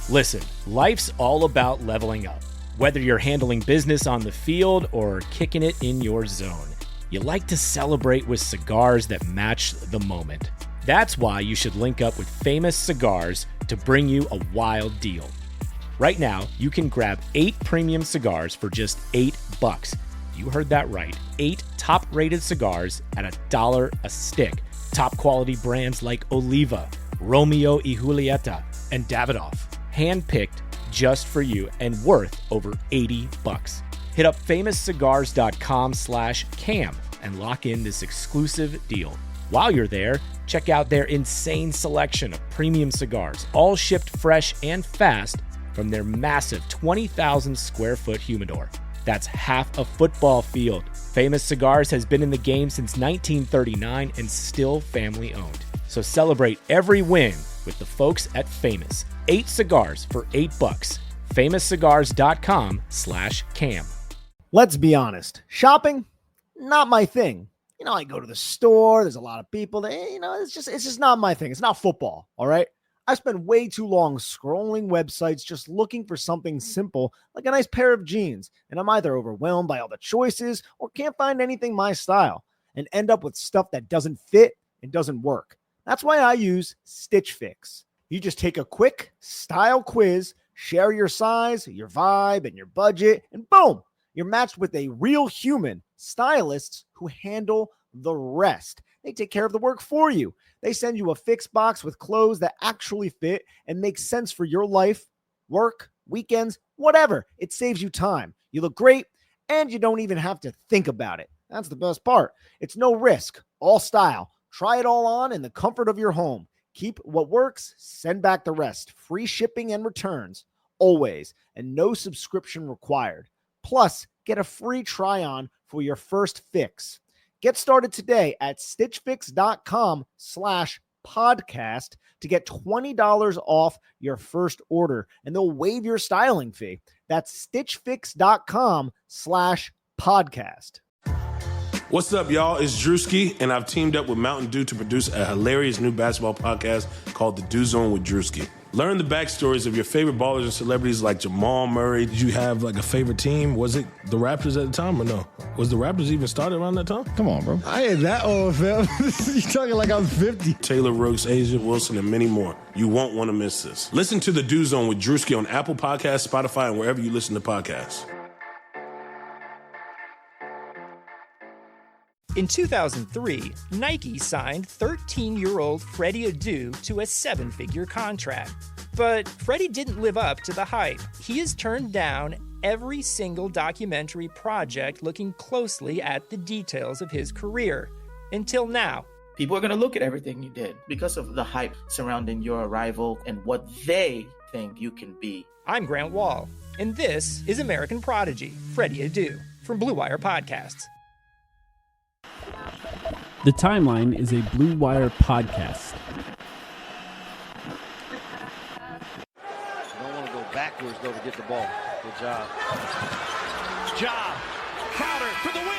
Listen, life's all about leveling up. Whether you're handling business on the field or kicking it in your zone, you like to celebrate with cigars that match the moment. That's why you should link up with Famous Cigars to bring you a wild deal. Right now, you can grab 8 premium cigars for just $8. You heard that right. 8 top-rated cigars at $1 a stick. Top quality brands like Oliva, Romeo y Julieta, and Davidoff. Handpicked just for you and worth over $80. Hit up famouscigars.com/cam and lock in this exclusive deal. While you're there, check out their insane selection of premium cigars, all shipped fresh and fast from their massive 20,000 square foot humidor. That's half a football field. Famous Cigars has been in the game since 1939 and still family owned. So celebrate every win with the folks at Famous. 8 cigars for $8. famouscigars.com/cam. Let's be honest. Shopping, not my thing. I go to the store. There's a lot of people that, it's just not my thing. It's not football. All right. I spend way too long scrolling websites just looking for something simple like a nice pair of jeans. And I'm either overwhelmed by all the choices or can't find anything my style and end up with stuff that doesn't fit and doesn't work. That's why I use Stitch Fix. You just take a quick style quiz, share your size, your vibe, and your budget, and boom, you're matched with a real human stylists who handle the rest. They take care of the work for you. They send you a fix box with clothes that actually fit and make sense for your life, work, weekends, whatever. It saves you time. You look great, and you don't even have to think about it. That's the best part. It's no risk, all style. Try it all on in the comfort of your home. Keep what works, send back the rest. Free shipping and returns, always, and no subscription required. Plus, get a free try-on for your first fix. Get started today at stitchfix.com/podcast to get $20 off your first order, and they'll waive your styling fee. That's stitchfix.com/podcast. What's up, y'all? It's Drewski, and I've teamed up with Mountain Dew to produce a hilarious new basketball podcast called The Dew Zone with Drewski. Learn the backstories of your favorite ballers and celebrities like Jamal Murray. Did you have like a favorite team? Was it the Raptors at the time or no? Was the Raptors even started around that time? Come on, bro. I ain't that old, fam. You talking like I'm 50. Taylor Rooks, Asia Wilson, and many more. You won't want to miss this. Listen to The Dew Zone with Drewski on Apple Podcasts, Spotify, and wherever you listen to podcasts. In 2003, Nike signed 13-year-old Freddie Adu to a 7-figure contract. But Freddie didn't live up to the hype. He has turned down every single documentary project looking closely at the details of his career. Until now. People are going to look at everything you did because of the hype surrounding your arrival and what they think you can be. I'm Grant Wall, and this is American Prodigy, Freddie Adu, from Blue Wire Podcasts. The Timeline is a Blue Wire podcast. You don't want to go backwards, though, to get the ball. Good job. Crowder for the win.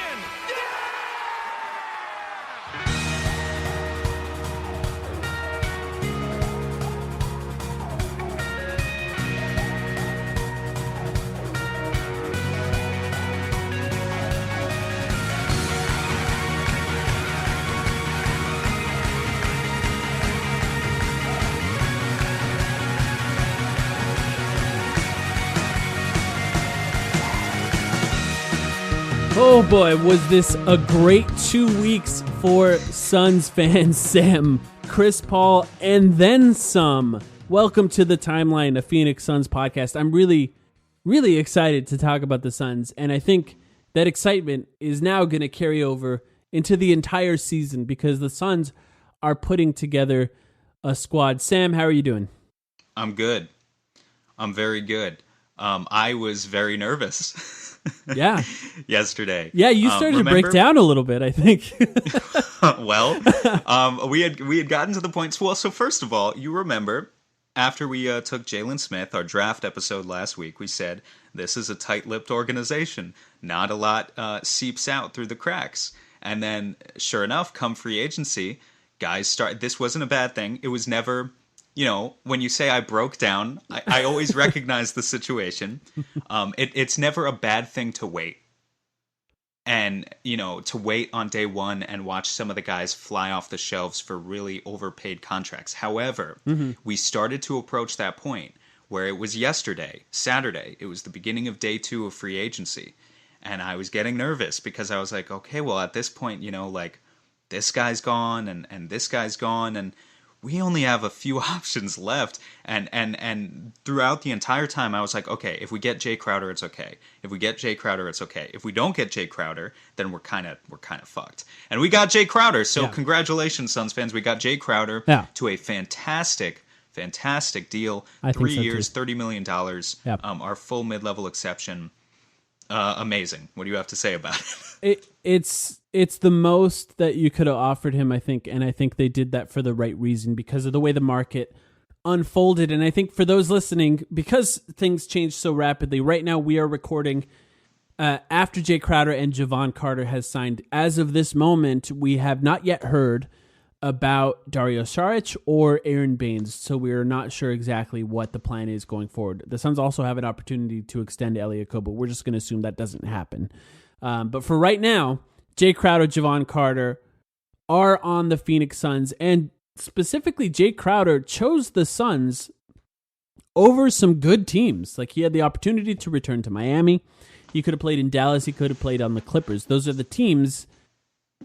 Oh boy, was this a great 2 weeks for Suns fans, Sam, Chris Paul, and then some. Welcome to the Timeline, a Phoenix Suns podcast. I'm really excited to talk about the Suns, and I think that excitement is now going to carry over into the entire season because the Suns are putting together a squad. Sam, how are you doing? I'm good. I'm very good. I was very nervous. Yeah. Yesterday. Yeah, you started to break down a little bit, I think. Well, we had gotten to the point. Well, so first of all, you remember after we took Jalen Smith, our draft episode last week, we said this is a tight-lipped organization. Not a lot seeps out through the cracks. And then, sure enough, come free agency, guys start. This wasn't a bad thing. It was never, when you say I broke down, I always recognize the situation. It's never a bad thing to wait. And, to wait on day one and watch some of the guys fly off the shelves for really overpaid contracts. However, we started to approach that point where it was yesterday, Saturday. It was the beginning of day 2 of free agency. And I was getting nervous because I was like, okay, well, at this point, this guy's gone and this guy's gone. And we only have a few options left. And throughout the entire time, I was like, okay, if we get Jae Crowder, it's okay. If we get Jae Crowder, it's okay. If we don't get Jae Crowder, then we're kind of fucked. And we got Jae Crowder. So Congratulations, Suns fans. We got Jae Crowder to a fantastic deal. 3 years, $30 million. Our full mid-level exception. Amazing. What do you have to say about it? It's the most that you could have offered him, I think, and I think they did that for the right reason because of the way the market unfolded. And I think for those listening, because things change so rapidly, right now we are recording after Jae Crowder and Jevon Crowder has signed. As of this moment, we have not yet heard about Dario Saric or Aaron Baines, so we are not sure exactly what the plan is going forward. The Suns also have an opportunity to extend Eliakob, but we're just going to assume that doesn't happen. But for right now, Jae Crowder, Jevon Crowder are on the Phoenix Suns, and specifically Jae Crowder chose the Suns over some good teams. Like, he had the opportunity to return to Miami. He could have played in Dallas. He could have played on the Clippers. Those are the teams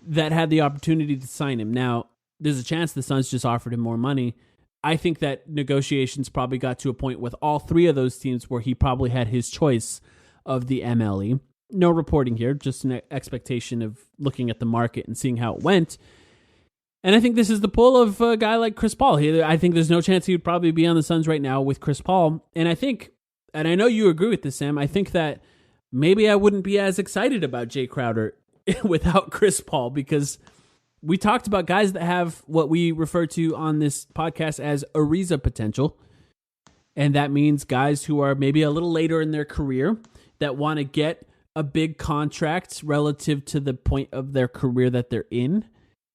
that had the opportunity to sign him. Now, there's a chance the Suns just offered him more money. I think that negotiations probably got to a point with all 3 of those teams where he probably had his choice of the MLE. No reporting here, just an expectation of looking at the market and seeing how it went. And I think this is the pull of a guy like Chris Paul. I think there's no chance he would probably be on the Suns right now with Chris Paul. And I think, and I know you agree with this, Sam, I think that maybe I wouldn't be as excited about Jae Crowder without Chris Paul, because we talked about guys that have what we refer to on this podcast as Ariza potential. And that means guys who are maybe a little later in their career that want to get a big contract relative to the point of their career that they're in,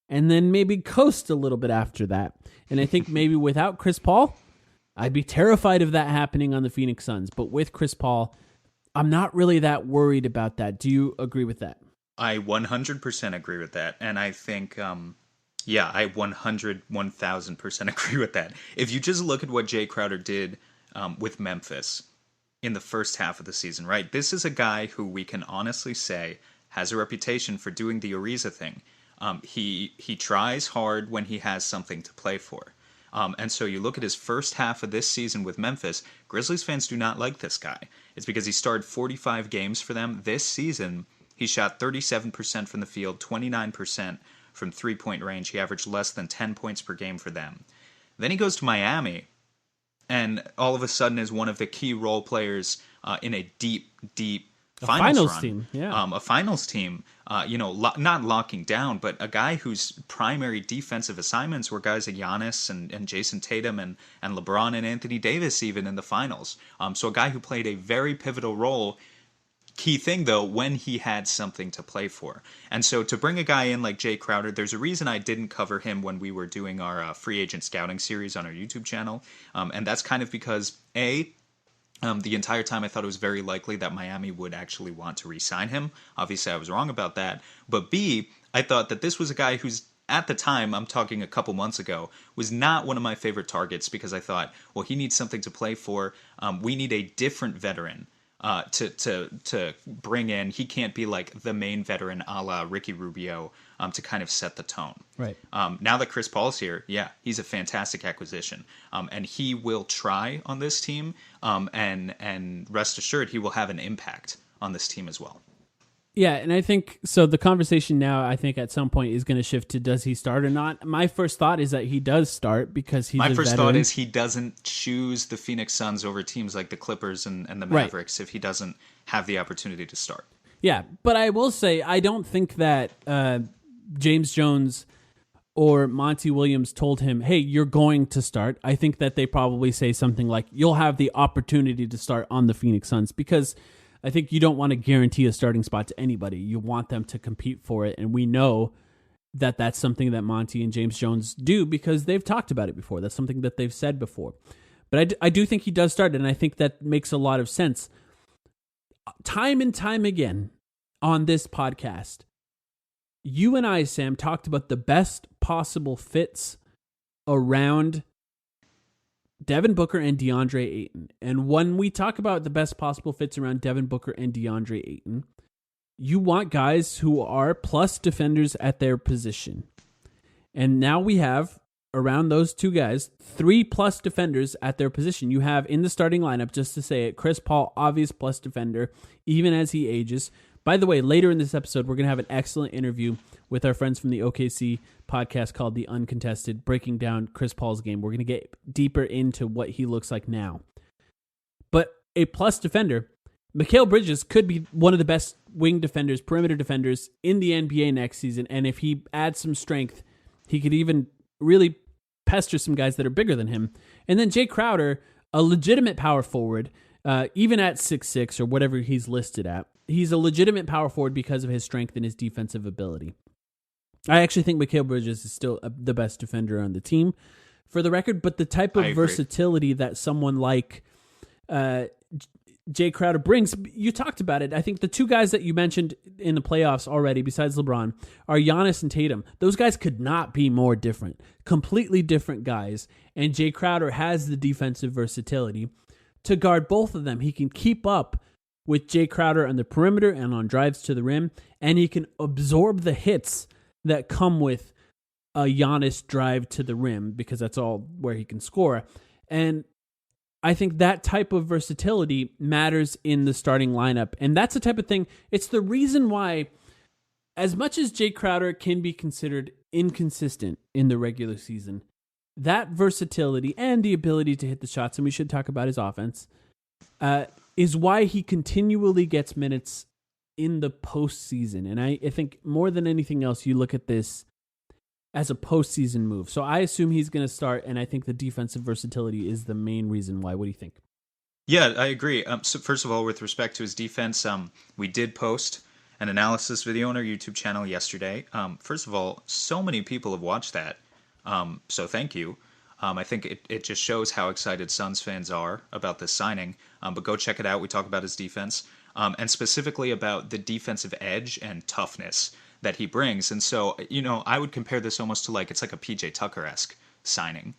and then maybe coast a little bit after that. And I think maybe without Chris Paul, I'd be terrified of that happening on the Phoenix Suns. But with Chris Paul, I'm not really that worried about that. Do you agree with that? I 100% agree with that. And I think, I 1000% agree with that. If you just look at what Jae Crowder did with Memphis in the first half of the season, right? This is a guy who we can honestly say has a reputation for doing the Ariza thing. He tries hard when he has something to play for. And so you look at his first half of this season with Memphis, Grizzlies fans do not like this guy. It's because he started 45 games for them. This season, he shot 37% from the field, 29% from three-point range. He averaged less than 10 points per game for them. Then he goes to Miami, and all of a sudden is one of the key role players in a deep finals run. Team, yeah. A finals team, not locking down, but a guy whose primary defensive assignments were guys like Giannis and Jason Tatum and LeBron and Anthony Davis even in the finals. So a guy who played a very pivotal role. Key thing, though, when he had something to play for. And so to bring a guy in like Jae Crowder, there's a reason I didn't cover him when we were doing our free agent scouting series on our YouTube channel. And that's kind of because, the entire time I thought it was very likely that Miami would actually want to re-sign him. Obviously, I was wrong about that. But B, I thought that this was a guy who's, at the time, I'm talking a couple months ago, was not one of my favorite targets because I thought, well, he needs something to play for. We need a different veteran to bring in. He can't be like the main veteran a la Ricky Rubio to kind of set the tone. Right. Now that Chris Paul's here, he's a fantastic acquisition. And he will try on this team. And rest assured, he will have an impact on this team as well. Yeah, and I think, so the conversation now, I think at some point is going to shift to does he start or not? My first thought is that he does start because he's My first veteran. thought is he doesn't choose the Phoenix Suns over teams like the Clippers and the Mavericks if he doesn't have the opportunity to start. Yeah, but I will say, I don't think that James Jones or Monty Williams told him, hey, you're going to start. I think that they probably say something like, you'll have the opportunity to start on the Phoenix Suns, because I think you don't want to guarantee a starting spot to anybody. You want them to compete for it. And we know that's something that Monty and James Jones do because they've talked about it before. That's something that they've said before. But I do think he does start, and I think that makes a lot of sense. Time and time again on this podcast, you and I, Sam, talked about the best possible fits around Devin Booker and DeAndre Ayton. And when we talk about the best possible fits around Devin Booker and DeAndre Ayton, you want guys who are plus defenders at their position. And now we have, around those two guys, 3+ defenders at their position. You have in the starting lineup, just to say it, Chris Paul, obvious plus defender, even as he ages. By the way, later in this episode, we're going to have an excellent interview with our friends from the OKC podcast called The Uncontested, breaking down Chris Paul's game. We're going to get deeper into what he looks like now. But a plus defender, Mikal Bridges could be one of the best wing defenders, perimeter defenders in the NBA next season. And if he adds some strength, he could even really pester some guys that are bigger than him. And then Jae Crowder, a legitimate power forward, even at 6'6" or whatever he's listed at. He's a legitimate power forward because of his strength and his defensive ability. I actually think Mikal Bridges is still the best defender on the team, for the record, but the type of versatility that someone like Jae Crowder brings, you talked about it. I think the two guys that you mentioned in the playoffs already, besides LeBron, are Giannis and Tatum. Those guys could not be more different. Completely different guys. And Jae Crowder has the defensive versatility to guard both of them. He can keep up with Jae Crowder on the perimeter and on drives to the rim, and he can absorb the hits that come with a Giannis drive to the rim because that's all where he can score. And I think that type of versatility matters in the starting lineup. And that's the type of thing, it's the reason why, as much as Jae Crowder can be considered inconsistent in the regular season, that versatility and the ability to hit the shots, and we should talk about his offense, is why he continually gets minutes in the postseason. And I think more than anything else, you look at this as a postseason move. So I assume he's going to start, and I think the defensive versatility is the main reason why. What do you think? Yeah, I agree. So first of all, with respect to his defense, we did post an analysis video on our YouTube channel yesterday. First of all, so many people have watched that, so thank you. I think it just shows how excited Suns fans are about this signing. But go check it out. We talk about his defense, and specifically about the defensive edge and toughness that he brings. And so, I would compare this almost to it's like a PJ Tucker-esque signing.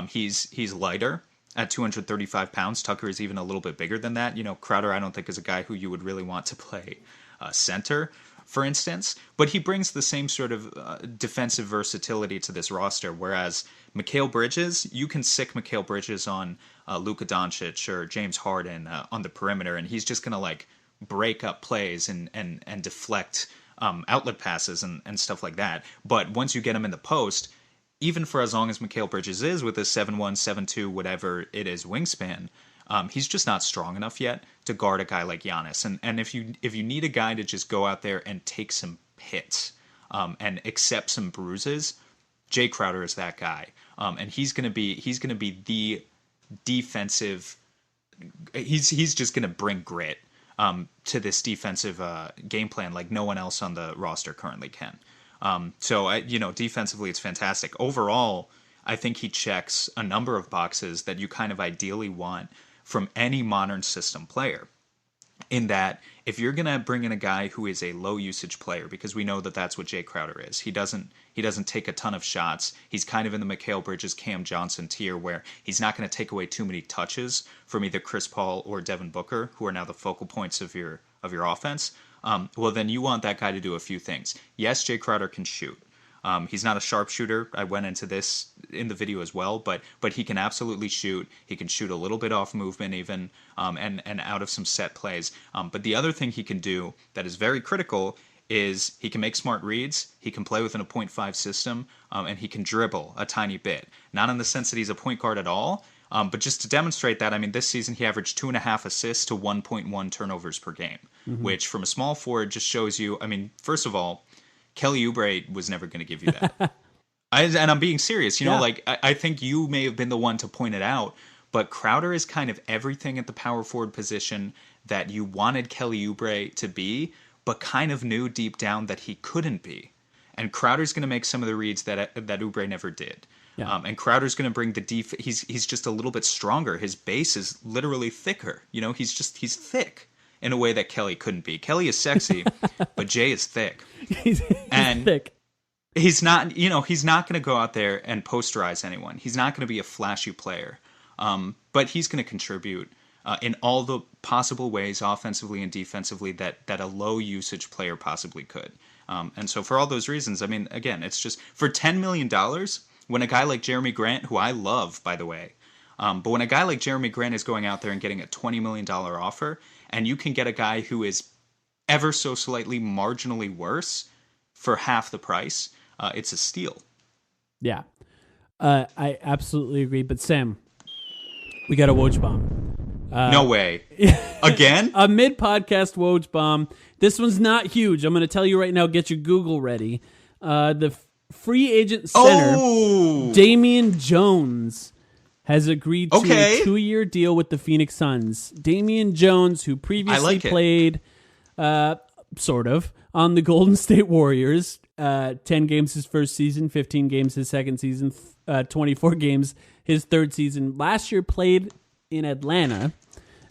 He's lighter at 235 pounds. Tucker is even a little bit bigger than that. Crowder, I don't think, is a guy who you would really want to play center, for instance. But he brings the same sort of defensive versatility to this roster, whereas Mikal Bridges, you can sick Mikal Bridges on Luka Doncic or James Harden on the perimeter, and he's just going to break up plays and deflect outlet passes and stuff like that. But once you get him in the post, even for as long as Mikal Bridges is with a 7'1", 7'2", whatever it is wingspan, he's just not strong enough yet to guard a guy like Giannis. And if you need a guy to just go out there and take some hits and accept some bruises, Jae Crowder is that guy. And he's gonna be the defensive. He's just gonna bring grit to this defensive game plan like no one else on the roster currently can. So defensively, it's fantastic. Overall, I think he checks a number of boxes that you kind of ideally want from any modern system player. In that, if you're gonna bring in a guy who is a low usage player, because we know that that's what Jae Crowder is, he doesn't take a ton of shots. He's kind of in the Mikal Bridges, Cam Johnson tier, where he's not going to take away too many touches from either Chris Paul or Devin Booker, who are now the focal points of your offense. Well, then you want that guy to do a few things. Yes, Jae Crowder can shoot. He's not a sharpshooter. I went into this in the video as well, but he can absolutely shoot. He can shoot a little bit off movement even, and out of some set plays. But the other thing he can do that is very critical is he can make smart reads, he can play within a 0.5 system, and he can dribble a tiny bit. Not in the sense that he's a point guard at all, but just to demonstrate that, this season he averaged 2.5 assists to 1.1 turnovers per game, which from a small forward just shows you, first of all, Kelly Oubre was never going to give you that. And I'm being serious. I think you may have been the one to point it out, but Crowder is kind of everything at the power forward position that you wanted Kelly Oubre to be, but kind of knew deep down that he couldn't be. And Crowder's going to make some of the reads that Oubre never did. Yeah. And Crowder's going to bring the he's just a little bit stronger. His base is literally thicker. He's thick in a way that Kelly couldn't be. Kelly is sexy, but Jae is thick. He's and thick. He's not going to go out there and posterize anyone. He's not going to be a flashy player. But he's going to contribute in all the possible ways, offensively and defensively, that a low usage player possibly could. And so for all those reasons, I mean, again, it's just for $10 million, when a guy like Jeremy Grant, who I love, by the way, but when a guy like Jeremy Grant is going out there and getting a $20 million offer, and you can get a guy who is ever so slightly marginally worse for half the price, it's a steal. Yeah. I absolutely agree. But Sam, we got a Woj Bomb. No way. Again? A mid-podcast Woj Bomb. This one's not huge. I'm going to tell you right now, get your Google ready. The free agent center, Damian Jones, has agreed to a 2-year deal with the Phoenix Suns. Damian Jones, who previously played, sort of, on the Golden State Warriors, 10 games his first season, 15 games his second season, 24 games his third season. Last year played in Atlanta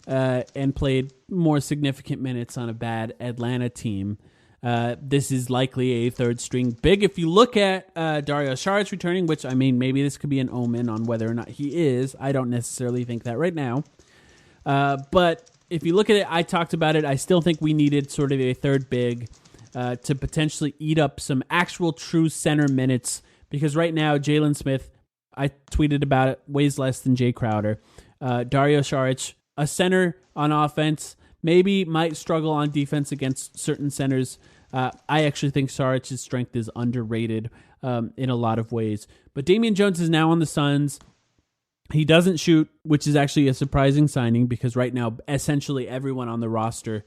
and played more significant minutes on a bad Atlanta team. This is likely a third string big. If you look at Dario Saric returning, which, I mean, maybe this could be an omen on whether or not he is. I don't necessarily think that right now. But if you look at it, I talked about it. I still think we needed sort of a third big to potentially eat up some actual true center minutes, because right now Jalen Smith, I tweeted about it, weighs less than Jae Crowder. Dario Saric, a center on offense, maybe might struggle on defense against certain centers. I actually think Saric's strength is underrated in a lot of ways. But Damian Jones is now on the Suns. He doesn't shoot, which is actually a surprising signing, because right now essentially everyone on the roster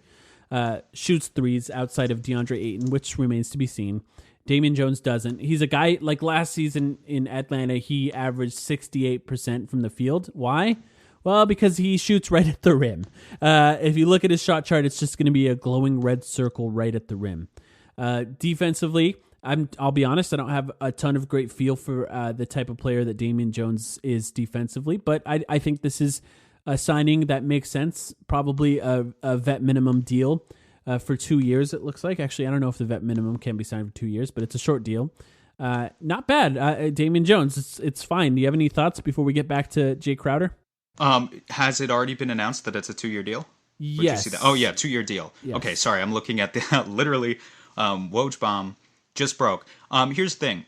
shoots threes outside of DeAndre Ayton, which remains to be seen. Damian Jones doesn't. He's a guy, like last season in Atlanta, he averaged 68% from the field. Why? Well, because he shoots right at the rim. If you look at his shot chart, it's just going to be a glowing red circle right at the rim. Defensively, I'll be honest, I don't have a ton of great feel for the type of player that Damian Jones is defensively, but I think this is a signing that makes sense. Probably a vet minimum deal for 2 years, it looks like. Actually, I don't know if the vet minimum can be signed for 2 years, but it's a short deal. Not bad. Damian Jones, it's fine. Do you have any thoughts before we get back to Jae Crowder? Has it already been announced that it's a 2-year deal? Yes. Did you see that? Oh, yeah, 2-year deal. Yes. Okay, sorry, I'm looking at the literally Woj Bomb just broke. Here's the thing.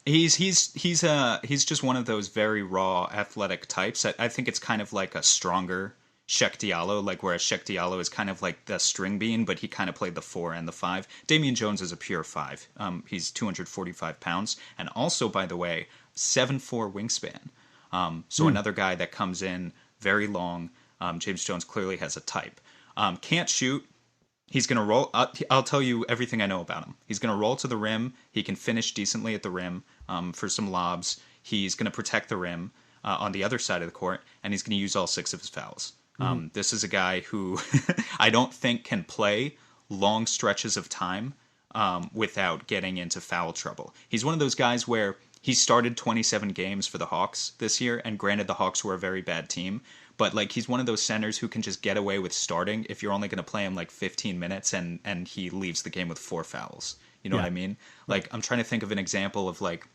He's just one of those very raw athletic types. I think it's kind of like a stronger Shek Diallo, like whereas Shek Diallo is kind of like the string bean, but he kind of played the 4 and the 5. Damian Jones is a pure 5. He's 245 pounds, and also, by the way, 7'4" wingspan. So another guy that comes in very long. James Jones clearly has a type. Can't shoot. He's going to roll. I'll tell you everything I know about him. He's going to roll to the rim. He can finish decently at the rim for some lobs. He's going to protect the rim on the other side of the court, and he's going to use all 6 of his fouls. This is a guy who I don't think can play long stretches of time without getting into foul trouble. He's one of those guys where he started 27 games for the Hawks this year, and granted the Hawks were a very bad team, but like he's one of those centers who can just get away with starting if you're only going to play him like 15 minutes and he leaves the game with 4 fouls. You know what I mean? Like I'm trying to think of an example of like,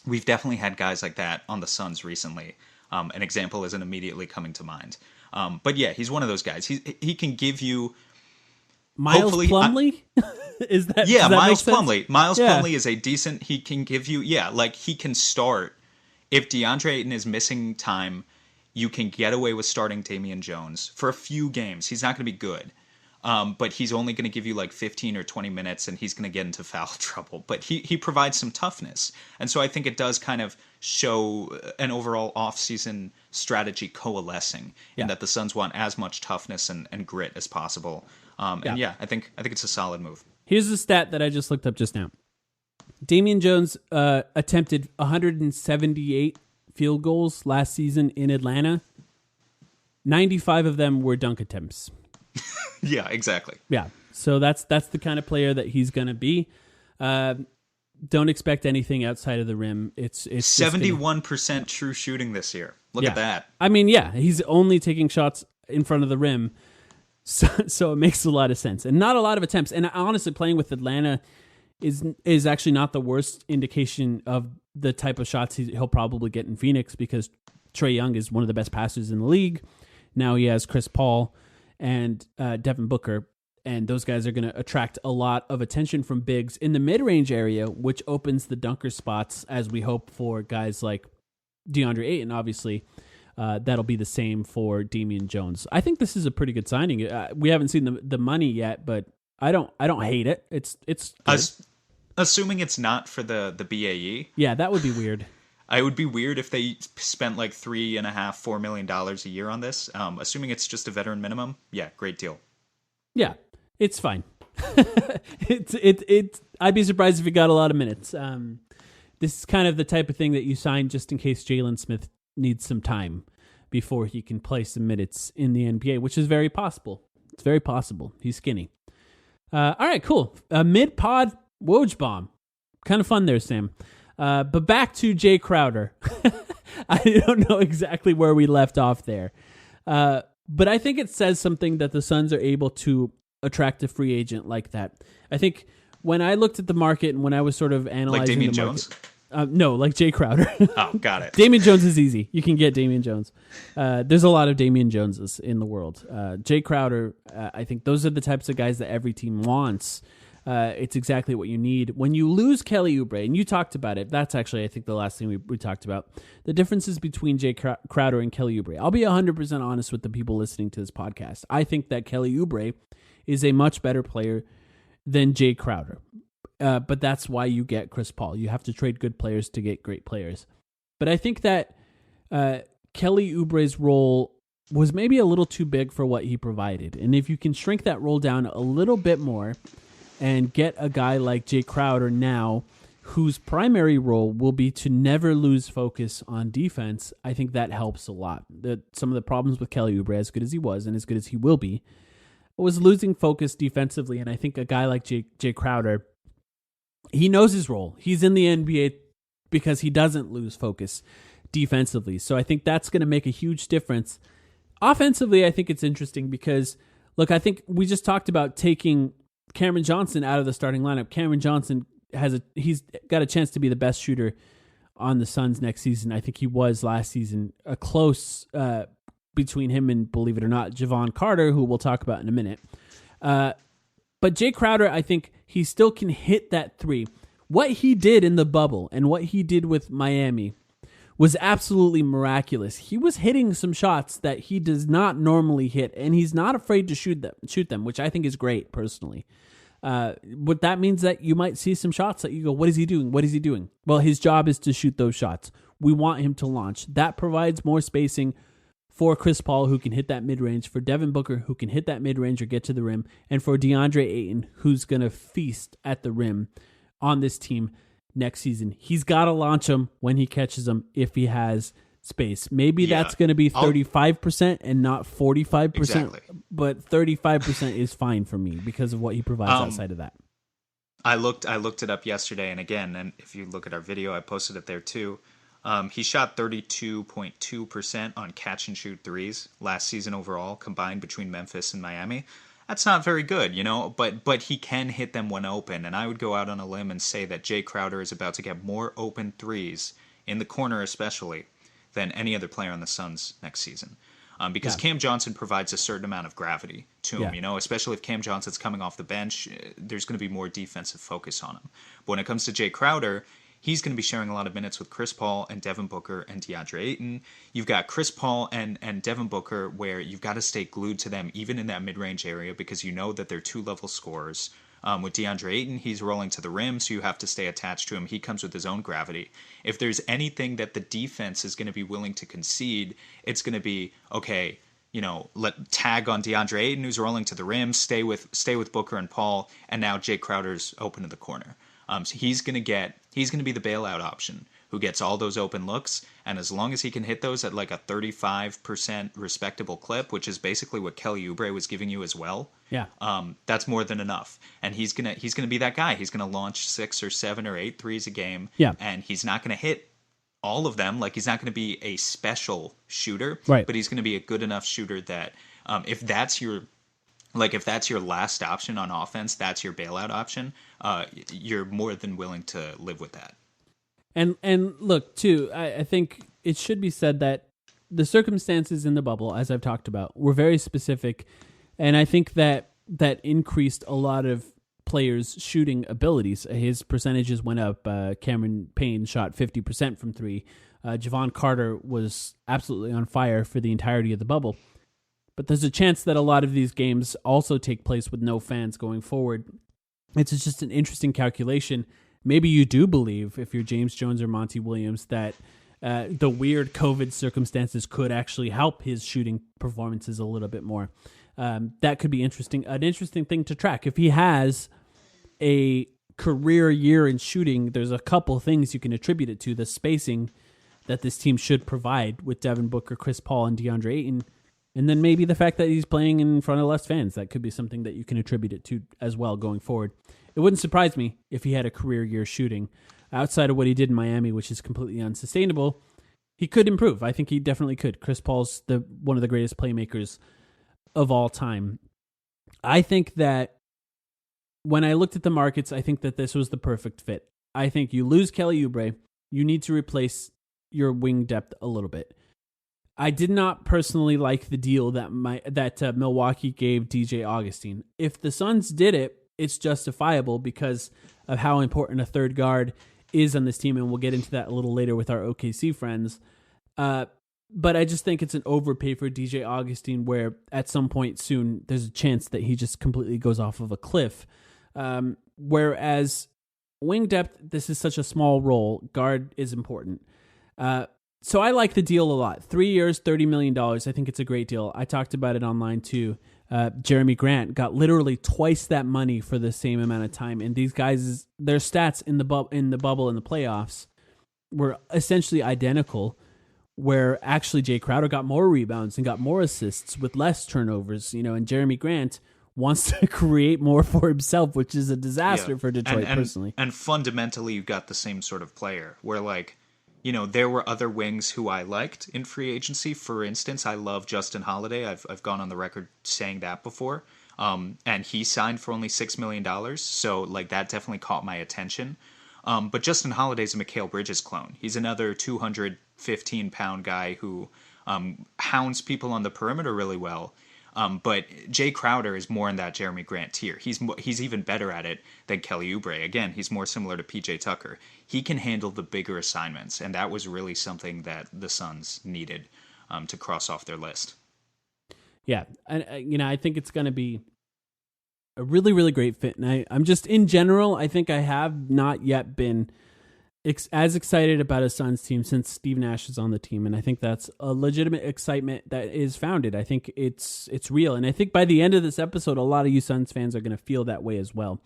we've definitely had guys like that on the Suns recently. An example isn't immediately coming to mind. But yeah, he's one of those guys. He can give you Miles Plumlee? Is that yeah? Miles Plumlee. Miles Plumlee is a decent. He can give you like he can start if DeAndre Ayton is missing time. You can get away with starting Damian Jones for a few games. He's not going to be good, but he's only going to give you like 15 or 20 minutes, and he's going to get into foul trouble. But he provides some toughness, and so I think it does kind of show an overall offseason strategy coalescing in that the Suns want as much toughness and grit as possible. And yeah, I think it's a solid move. Here's the stat that I just looked up just now. Damian Jones attempted 178 field goals last season in Atlanta. 95 of them were dunk attempts. Yeah, exactly. Yeah, so that's the kind of player that he's going to be. Don't expect anything outside of the rim. It's 71% true shooting this year. Look at that. I mean, yeah, he's only taking shots in front of the rim, so it makes a lot of sense. And not a lot of attempts. And honestly, playing with Atlanta is actually not the worst indication of the type of shots he'll probably get in Phoenix, because Trae Young is one of the best passers in the league. Now he has Chris Paul and Devin Booker, and those guys are going to attract a lot of attention from bigs in the mid-range area, which opens the dunker spots, as we hope for guys like DeAndre Ayton. Obviously, that'll be the same for Damian Jones. I think this is a pretty good signing. We haven't seen the money yet, but I don't hate it. It's good. Assuming it's not for the BAE. Yeah, that would be weird. It would be weird if they spent like $3.5-4 million a year on this. Assuming it's just a veteran minimum, yeah, great deal. Yeah, it's fine. I'd be surprised if he got a lot of minutes. This is kind of the type of thing that you sign just in case Jalen Smith needs some time before he can play some minutes in the NBA, which is very possible. It's very possible. He's skinny. All right, cool. Mid-pod Woj Bomb. Kind of fun there, Sam. But back to Jae Crowder. I don't know exactly where we left off there. But I think it says something that the Suns are able to attract a free agent like that. I think when I looked at the market and when I was sort of analyzing like Damian the market, Jones? No, like Jae Crowder. Oh, got it. Damian Jones is easy. You can get Damian Jones. There's a lot of Damian Joneses in the world. Jae Crowder, I think those are the types of guys that every team wants. It's exactly what you need. When you lose Kelly Oubre, and you talked about it, that's actually, I think, the last thing we talked about, the differences between Jae Crowder and Kelly Oubre. I'll be 100% honest with the people listening to this podcast. I think that Kelly Oubre is a much better player than Jae Crowder. But that's why you get Chris Paul. You have to trade good players to get great players. But I think that Kelly Oubre's role was maybe a little too big for what he provided. And if you can shrink that role down a little bit more and get a guy like Jae Crowder now, whose primary role will be to never lose focus on defense, I think that helps a lot. Some of the problems with Kelly Oubre, as good as he was and as good as he will be, was losing focus defensively. And I think a guy like Jae Crowder, he knows his role. He's in the NBA because he doesn't lose focus defensively. So I think that's going to make a huge difference. Offensively, I think it's interesting because, look, I think we just talked about taking Cameron Johnson out of the starting lineup. Cameron Johnson he's got a chance to be the best shooter on the Suns next season. I think he was last season. A close between him and, believe it or not, Jevon Crowder, who we'll talk about in a minute. But Jae Crowder, I think he still can hit that three. What he did in the bubble and what he did with Miami was absolutely miraculous. He was hitting some shots that he does not normally hit, and he's not afraid to shoot them, which I think is great personally. What that means that you might see some shots that you go, what is he doing? What is he doing? Well, his job is to shoot those shots. We want him to launch. That provides more spacing for Chris Paul, who can hit that mid-range, for Devin Booker, who can hit that mid-range or get to the rim, and for DeAndre Ayton, who's going to feast at the rim on this team next season. He's got to launch them when he catches them if he has space. Maybe that's going to be 35% and not 45%, exactly. But 35% is fine for me because of what he provides outside of that. I looked it up yesterday, and again, and if you look at our video, I posted it there too. He shot 32.2% on catch and shoot threes last season overall, combined between Memphis and Miami. That's not very good, but he can hit them when open. And I would go out on a limb and say that Jae Crowder is about to get more open threes, in the corner especially, than any other player on the Suns next season. Because Cam Johnson provides a certain amount of gravity to him, especially if Cam Johnson's coming off the bench, there's going to be more defensive focus on him. But when it comes to Jae Crowder, he's going to be sharing a lot of minutes with Chris Paul and Devin Booker and DeAndre Ayton. You've got Chris Paul and Devin Booker where you've got to stay glued to them even in that mid-range area because you know that they're two-level scorers. With DeAndre Ayton, he's rolling to the rim, so you have to stay attached to him. He comes with his own gravity. If there's anything that the defense is going to be willing to concede, it's going to be, okay, let tag on DeAndre Ayton, who's rolling to the rim, stay with Booker and Paul, and now Jae Crowder's open to the corner. So he's going to be the bailout option who gets all those open looks. And as long as he can hit those at like a 35% respectable clip, which is basically what Kelly Oubre was giving you as well. Yeah. That's more than enough. And he's gonna be that guy. He's gonna launch 6 or 7 or 8 threes a game. Yeah. And he's not gonna hit all of them. Like, he's not gonna be a special shooter. Right. But he's gonna be a good enough shooter that if that's your last option on offense, that's your bailout option, you're more than willing to live with that. And look, too, I think it should be said that the circumstances in the bubble, as I've talked about, were very specific. And I think that increased a lot of players' shooting abilities. His percentages went up. Cameron Payne shot 50% from three. Jevon Crowder was absolutely on fire for the entirety of the bubble. But there's a chance that a lot of these games also take place with no fans going forward. It's just an interesting calculation. Maybe you do believe, if you're James Jones or Monty Williams, that the weird COVID circumstances could actually help his shooting performances a little bit more. That could be interesting. An interesting thing to track. If he has a career year in shooting, there's a couple things you can attribute it to. The spacing that this team should provide with Devin Booker, Chris Paul, and DeAndre Ayton. And then maybe the fact that he's playing in front of less fans. That could be something that you can attribute it to as well going forward. It wouldn't surprise me if he had a career year shooting. Outside of what he did in Miami, which is completely unsustainable, he could improve. I think he definitely could. Chris Paul's one of the greatest playmakers of all time. I think that when I looked at the markets, I think that this was the perfect fit. I think you lose Kelly Oubre, you need to replace your wing depth a little bit. I did not personally like the deal that Milwaukee gave DJ Augustin. If the Suns did it, it's justifiable because of how important a third guard is on this team, and we'll get into that a little later with our OKC friends. But I just think it's an overpay for DJ Augustin, where at some point soon there's a chance that he just completely goes off of a cliff. Whereas wing depth, this is such a small role. Guard is important. So I like the deal a lot. 3 years, $30 million. I think it's a great deal. I talked about it online too. Jeremy Grant got literally twice that money for the same amount of time. And these guys, their stats in the bubble in the playoffs were essentially identical, where actually Jae Crowder got more rebounds and got more assists with less turnovers, and Jeremy Grant wants to create more for himself, which is a disaster for Detroit personally. And fundamentally, you've got the same sort of player where, like, there were other wings who I liked in free agency. For instance, I love Justin Holiday. I've gone on the record saying that before. And he signed for only $6 million. So, like, that definitely caught my attention. But Justin Holiday's a Mikal Bridges clone. He's another 215-pound guy who hounds people on the perimeter really well. But Jae Crowder is more in that Jeremy Grant tier. He's even better at it than Kelly Oubre. Again, he's more similar to PJ Tucker. He can handle the bigger assignments, and that was really something that the Suns needed to cross off their list. Yeah, and I think it's going to be a really, really great fit. And I'm just, in general, I think I have not yet been as excited about a Suns team since Steve Nash is on the team, and I think that's a legitimate excitement that is founded. I think it's real, and I think by the end of this episode, a lot of you Suns fans are going to feel that way as well.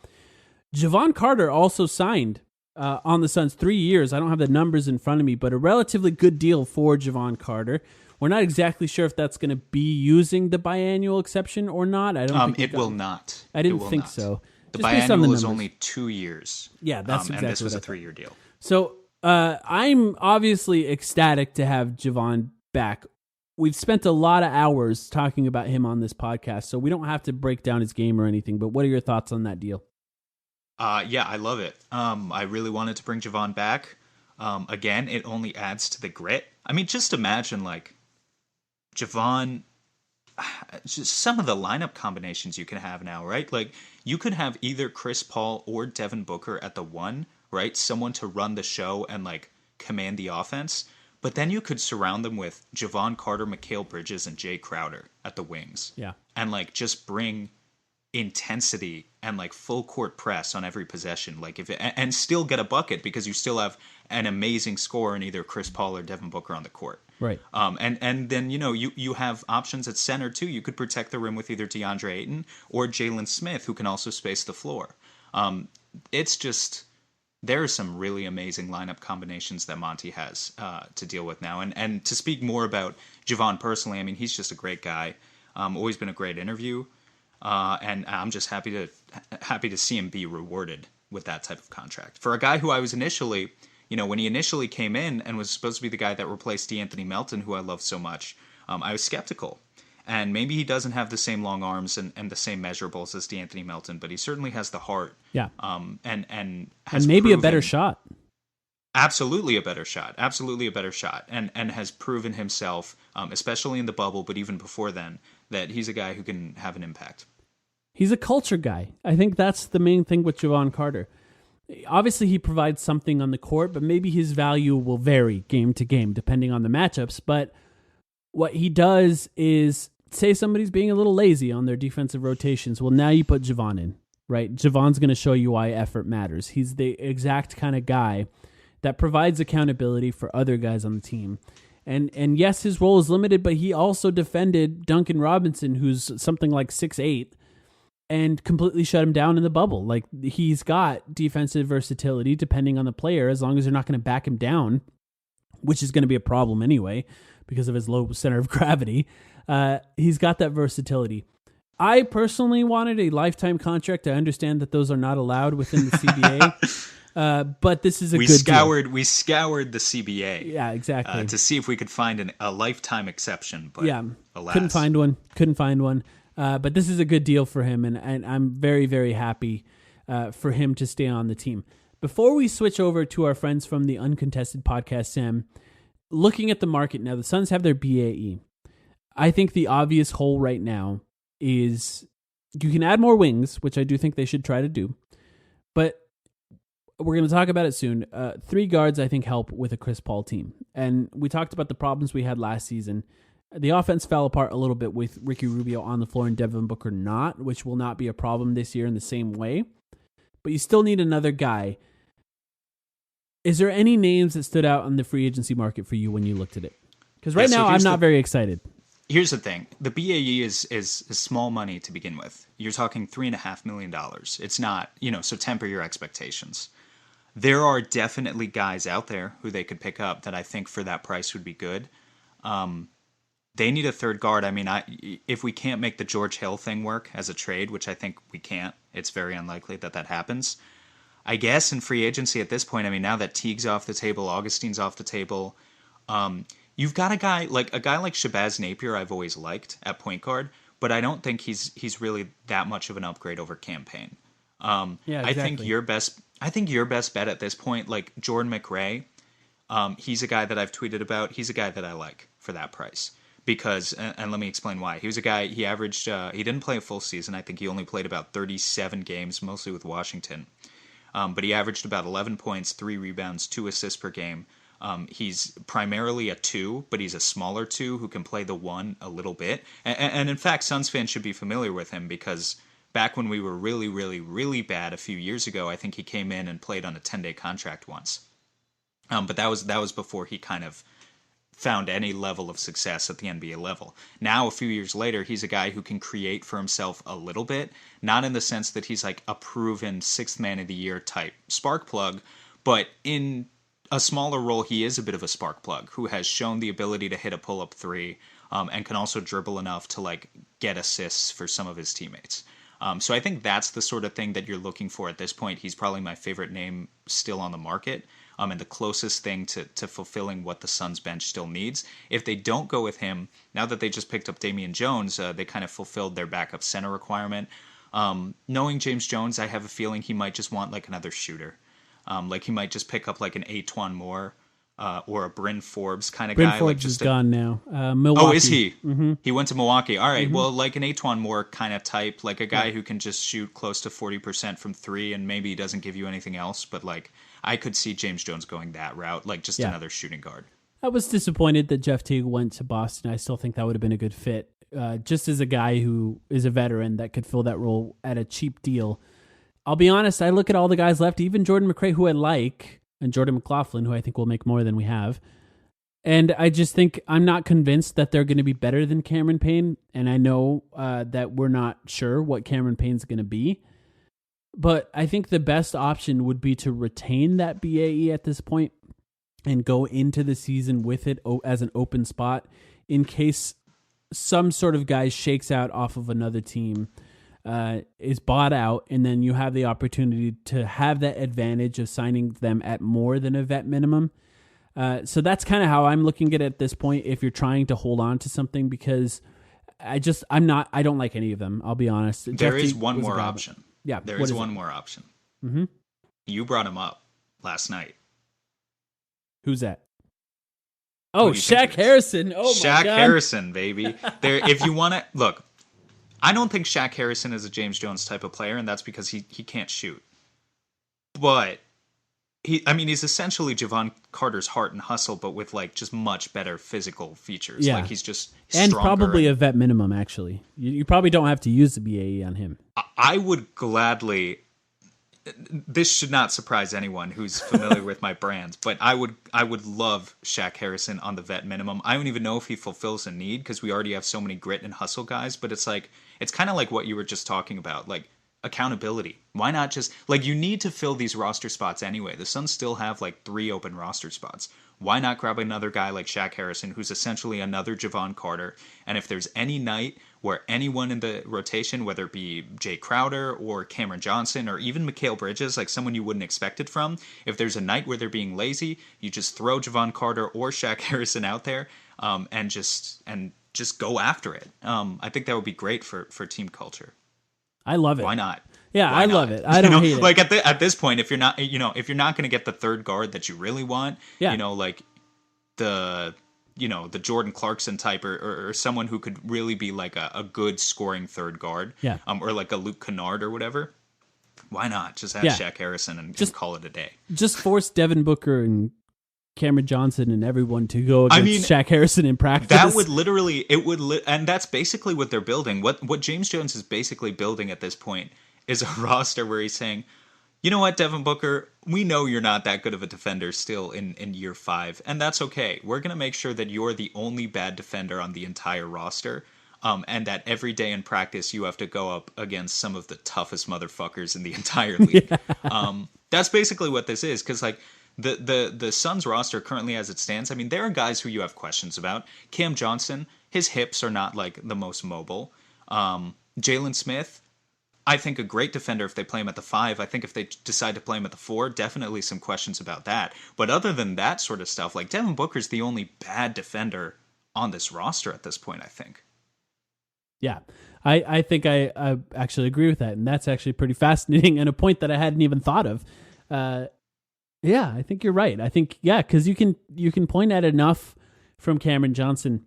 Jevon Crowder also signed on the Suns 3 years. I don't have the numbers in front of me, but a relatively good deal for Jevon Crowder. We're not exactly sure if that's going to be using the biannual exception or not. I don't think it will not. I didn't think so. The biannual is only 2 years. Yeah, that's exactly and this was what a 3-year deal. So I'm obviously ecstatic to have Jevon back. We've spent a lot of hours talking about him on this podcast, so we don't have to break down his game or anything, but what are your thoughts on that deal? Yeah, I love it. I really wanted to bring Jevon back. Again, it only adds to the grit. I mean, just imagine, like, Jevon, just some of the lineup combinations you can have now, right? Like, you could have either Chris Paul or Devin Booker at the 1, right? Someone to run the show and, like, command the offense. But then you could surround them with Jevon Crowder, Mikal Bridges, and Jae Crowder at the wings. Yeah. And, like, just bring intensity and, like, full court press on every possession, like, and still get a bucket because you still have an amazing scorer in either Chris Paul or Devin Booker on the court. Right. And then, you have options at center too. You could protect the rim with either DeAndre Ayton or Jalen Smith, who can also space the floor. It's just, there are some really amazing lineup combinations that Monty has to deal with now. And to speak more about Jevon personally, I mean, he's just a great guy. Always been a great interview. And I'm just happy to see him be rewarded with that type of contract. For a guy who I was initially, when he initially came in and was supposed to be the guy that replaced DeAnthony Melton, who I love so much, I was skeptical. And maybe he doesn't have the same long arms and the same measurables as DeAnthony Melton, but he certainly has the heart. Yeah. And has maybe proven, a better shot. Absolutely a better shot. Absolutely a better shot. And has proven himself, especially in the bubble, but even before then, that he's a guy who can have an impact. He's a culture guy. I think that's the main thing with Jevon Crowder. Obviously, he provides something on the court, but maybe his value will vary game to game depending on the matchups. But what he does is, say somebody's being a little lazy on their defensive rotations. Well, now you put Jevon in, right? Javon's going to show you why effort matters. He's the exact kind of guy that provides accountability for other guys on the team. And yes, his role is limited, but he also defended Duncan Robinson, who's something like 6'8", and completely shut him down in the bubble. Like, he's got defensive versatility depending on the player, as long as they're not going to back him down, which is going to be a problem anyway because of his low center of gravity. He's got that versatility. I personally wanted a lifetime contract. I understand that those are not allowed within the CBA. But this is a good deal. We scoured the CBA. Yeah, exactly. To see if we could find a lifetime exception. But yeah, alas. couldn't find one. But this is a good deal for him, and I'm very, very happy for him to stay on the team. Before we switch over to our friends from the Uncontested Podcast, Sam, looking at the market now, the Suns have their BAE. I think the obvious hole right now is you can add more wings, which I do think they should try to do. But we're going to talk about it soon. 3 guards, I think, help with a Chris Paul team. And we talked about the problems we had last season. The offense fell apart a little bit with Ricky Rubio on the floor and Devin Booker not, which will not be a problem this year in the same way. But you still need another guy. Is there any names that stood out on the free agency market for you when you looked at it? Because right now, I'm not very excited. Here's the thing. The BAE is small money to begin with. You're talking $3.5 million. It's not, so temper your expectations. There are definitely guys out there who they could pick up that I think for that price would be good. They need a third guard. I mean, if we can't make the George Hill thing work as a trade, which I think we can't, it's very unlikely that happens. I guess in free agency at this point, I mean, now that Teague's off the table, Augustine's off the table, you've got a guy like Shabazz Napier I've always liked at point guard, but I don't think he's really that much of an upgrade over Campaign. Yeah, exactly. I think your best bet at this point, like Jordan McRae, he's a guy that I've tweeted about. He's a guy that I like for that price. Because, and let me explain why. He was a guy, he averaged, he didn't play a full season. I think he only played about 37 games, mostly with Washington. But he averaged about 11 points, 3 rebounds, 2 assists per game. He's primarily a 2, but he's a smaller 2 who can play the 1 a little bit. And in fact, Suns fans should be familiar with him because back when we were really, really, really bad a few years ago, I think he came in and played on a 10-day contract once. But that was before he kind of found any level of success at the NBA level. Now, a few years later, he's a guy who can create for himself a little bit, not in the sense that he's like a proven 6th man of the year type spark plug, but in a smaller role, he is a bit of a spark plug who has shown the ability to hit a pull-up 3 and can also dribble enough to like get assists for some of his teammates. So I think that's the sort of thing that you're looking for at this point. He's probably my favorite name still on the market. And the closest thing to fulfilling what the Suns bench still needs. If they don't go with him, now that they just picked up Damian Jones, they kind of fulfilled their backup center requirement. Knowing James Jones, I have a feeling he might just want like another shooter. Like he might just pick up like an Antoine Moore or a Bryn Forbes kind of guy. Bryn Forbes like just is gone now. Milwaukee. Oh, is he? Mm-hmm. He went to Milwaukee. All right. Mm-hmm. Well, like an Antoine Moore kind of type, like a guy who can just shoot close to 40% from 3 and maybe he doesn't give you anything else, but like I could see James Jones going that route, like just another shooting guard. I was disappointed that Jeff Teague went to Boston. I still think that would have been a good fit, just as a guy who is a veteran that could fill that role at a cheap deal. I'll be honest, I look at all the guys left, even Jordan McRae, who I like, and Jordan McLaughlin, who I think will make more than we have. And I just think I'm not convinced that they're going to be better than Cameron Payne, and I know that we're not sure what Cameron Payne's going to be. But I think the best option would be to retain that BAE at this point and go into the season with it as an open spot in case some sort of guy shakes out off of another team, is bought out, and then you have the opportunity to have that advantage of signing them at more than a vet minimum. So that's kind of how I'm looking at it at this point if you're trying to hold on to something, because I don't like any of them, I'll be honest. There is one more option. Yeah. There is one more option. Mm-hmm. You brought him up last night. Who's that? Oh, Shaq Harrison. Oh, my God. Shaq Harrison, baby. If you want to look, I don't think Shaq Harrison is a James Jones type of player, and that's because he can't shoot. But he's essentially Jevon Crowder's heart and hustle, but with like just much better physical features. Yeah. Like he's just and stronger. Probably a vet minimum. Actually, you probably don't have to use the BAE on him. I would gladly. This should not surprise anyone who's familiar with my brand, but I would love Shaq Harrison on the vet minimum. I don't even know if he fulfills a need because we already have so many grit and hustle guys, but it's kind of like what you were just talking about, like accountability. Why not just, like, you need to fill these roster spots anyway. The Suns still have like 3 open roster spots. Why not grab another guy like Shaq Harrison, who's essentially another Jevon Crowder? And if there's any night where anyone in the rotation, whether it be Jae Crowder or Cameron Johnson or even Mikal Bridges, like someone you wouldn't expect it from, if there's a night where they're being lazy, you just throw Jevon Crowder or Shaq Harrison out there and just go after it. I think that would be great for team culture. I love it. Why not? Yeah, I love it. I don't hate it. Like at this point, if you're not going to get the third guard that you really want, like the Jordan Clarkson type or someone who could really be like a good scoring third guard, or like a Luke Kennard or whatever. Why not just have Shaq Harrison and just call it a day? Just force Devin Booker and Cameron Johnson and everyone to go against Shaq Harrison in practice. That would literally, and that's basically what they're building. What James Jones is basically building at this point is a roster where he's saying, you know what, Devin Booker, we know you're not that good of a defender still in year 5, and that's okay. We're going to make sure that you're the only bad defender on the entire roster, and that every day in practice you have to go up against some of the toughest motherfuckers in the entire league. That's basically what this is, because like, The Suns roster currently as it stands, I mean, there are guys who you have questions about. Cam Johnson, his hips are not like the most mobile. Jalen Smith, I think a great defender if they play him at the 5. I think if they decide to play him at the 4, definitely some questions about that. But other than that sort of stuff, like Devin Booker's the only bad defender on this roster at this point, I think. Yeah, I think I actually agree with that. And that's actually pretty fascinating and a point that I hadn't even thought of. Yeah, I think you're right. I think, because you can point at enough from Cameron Johnson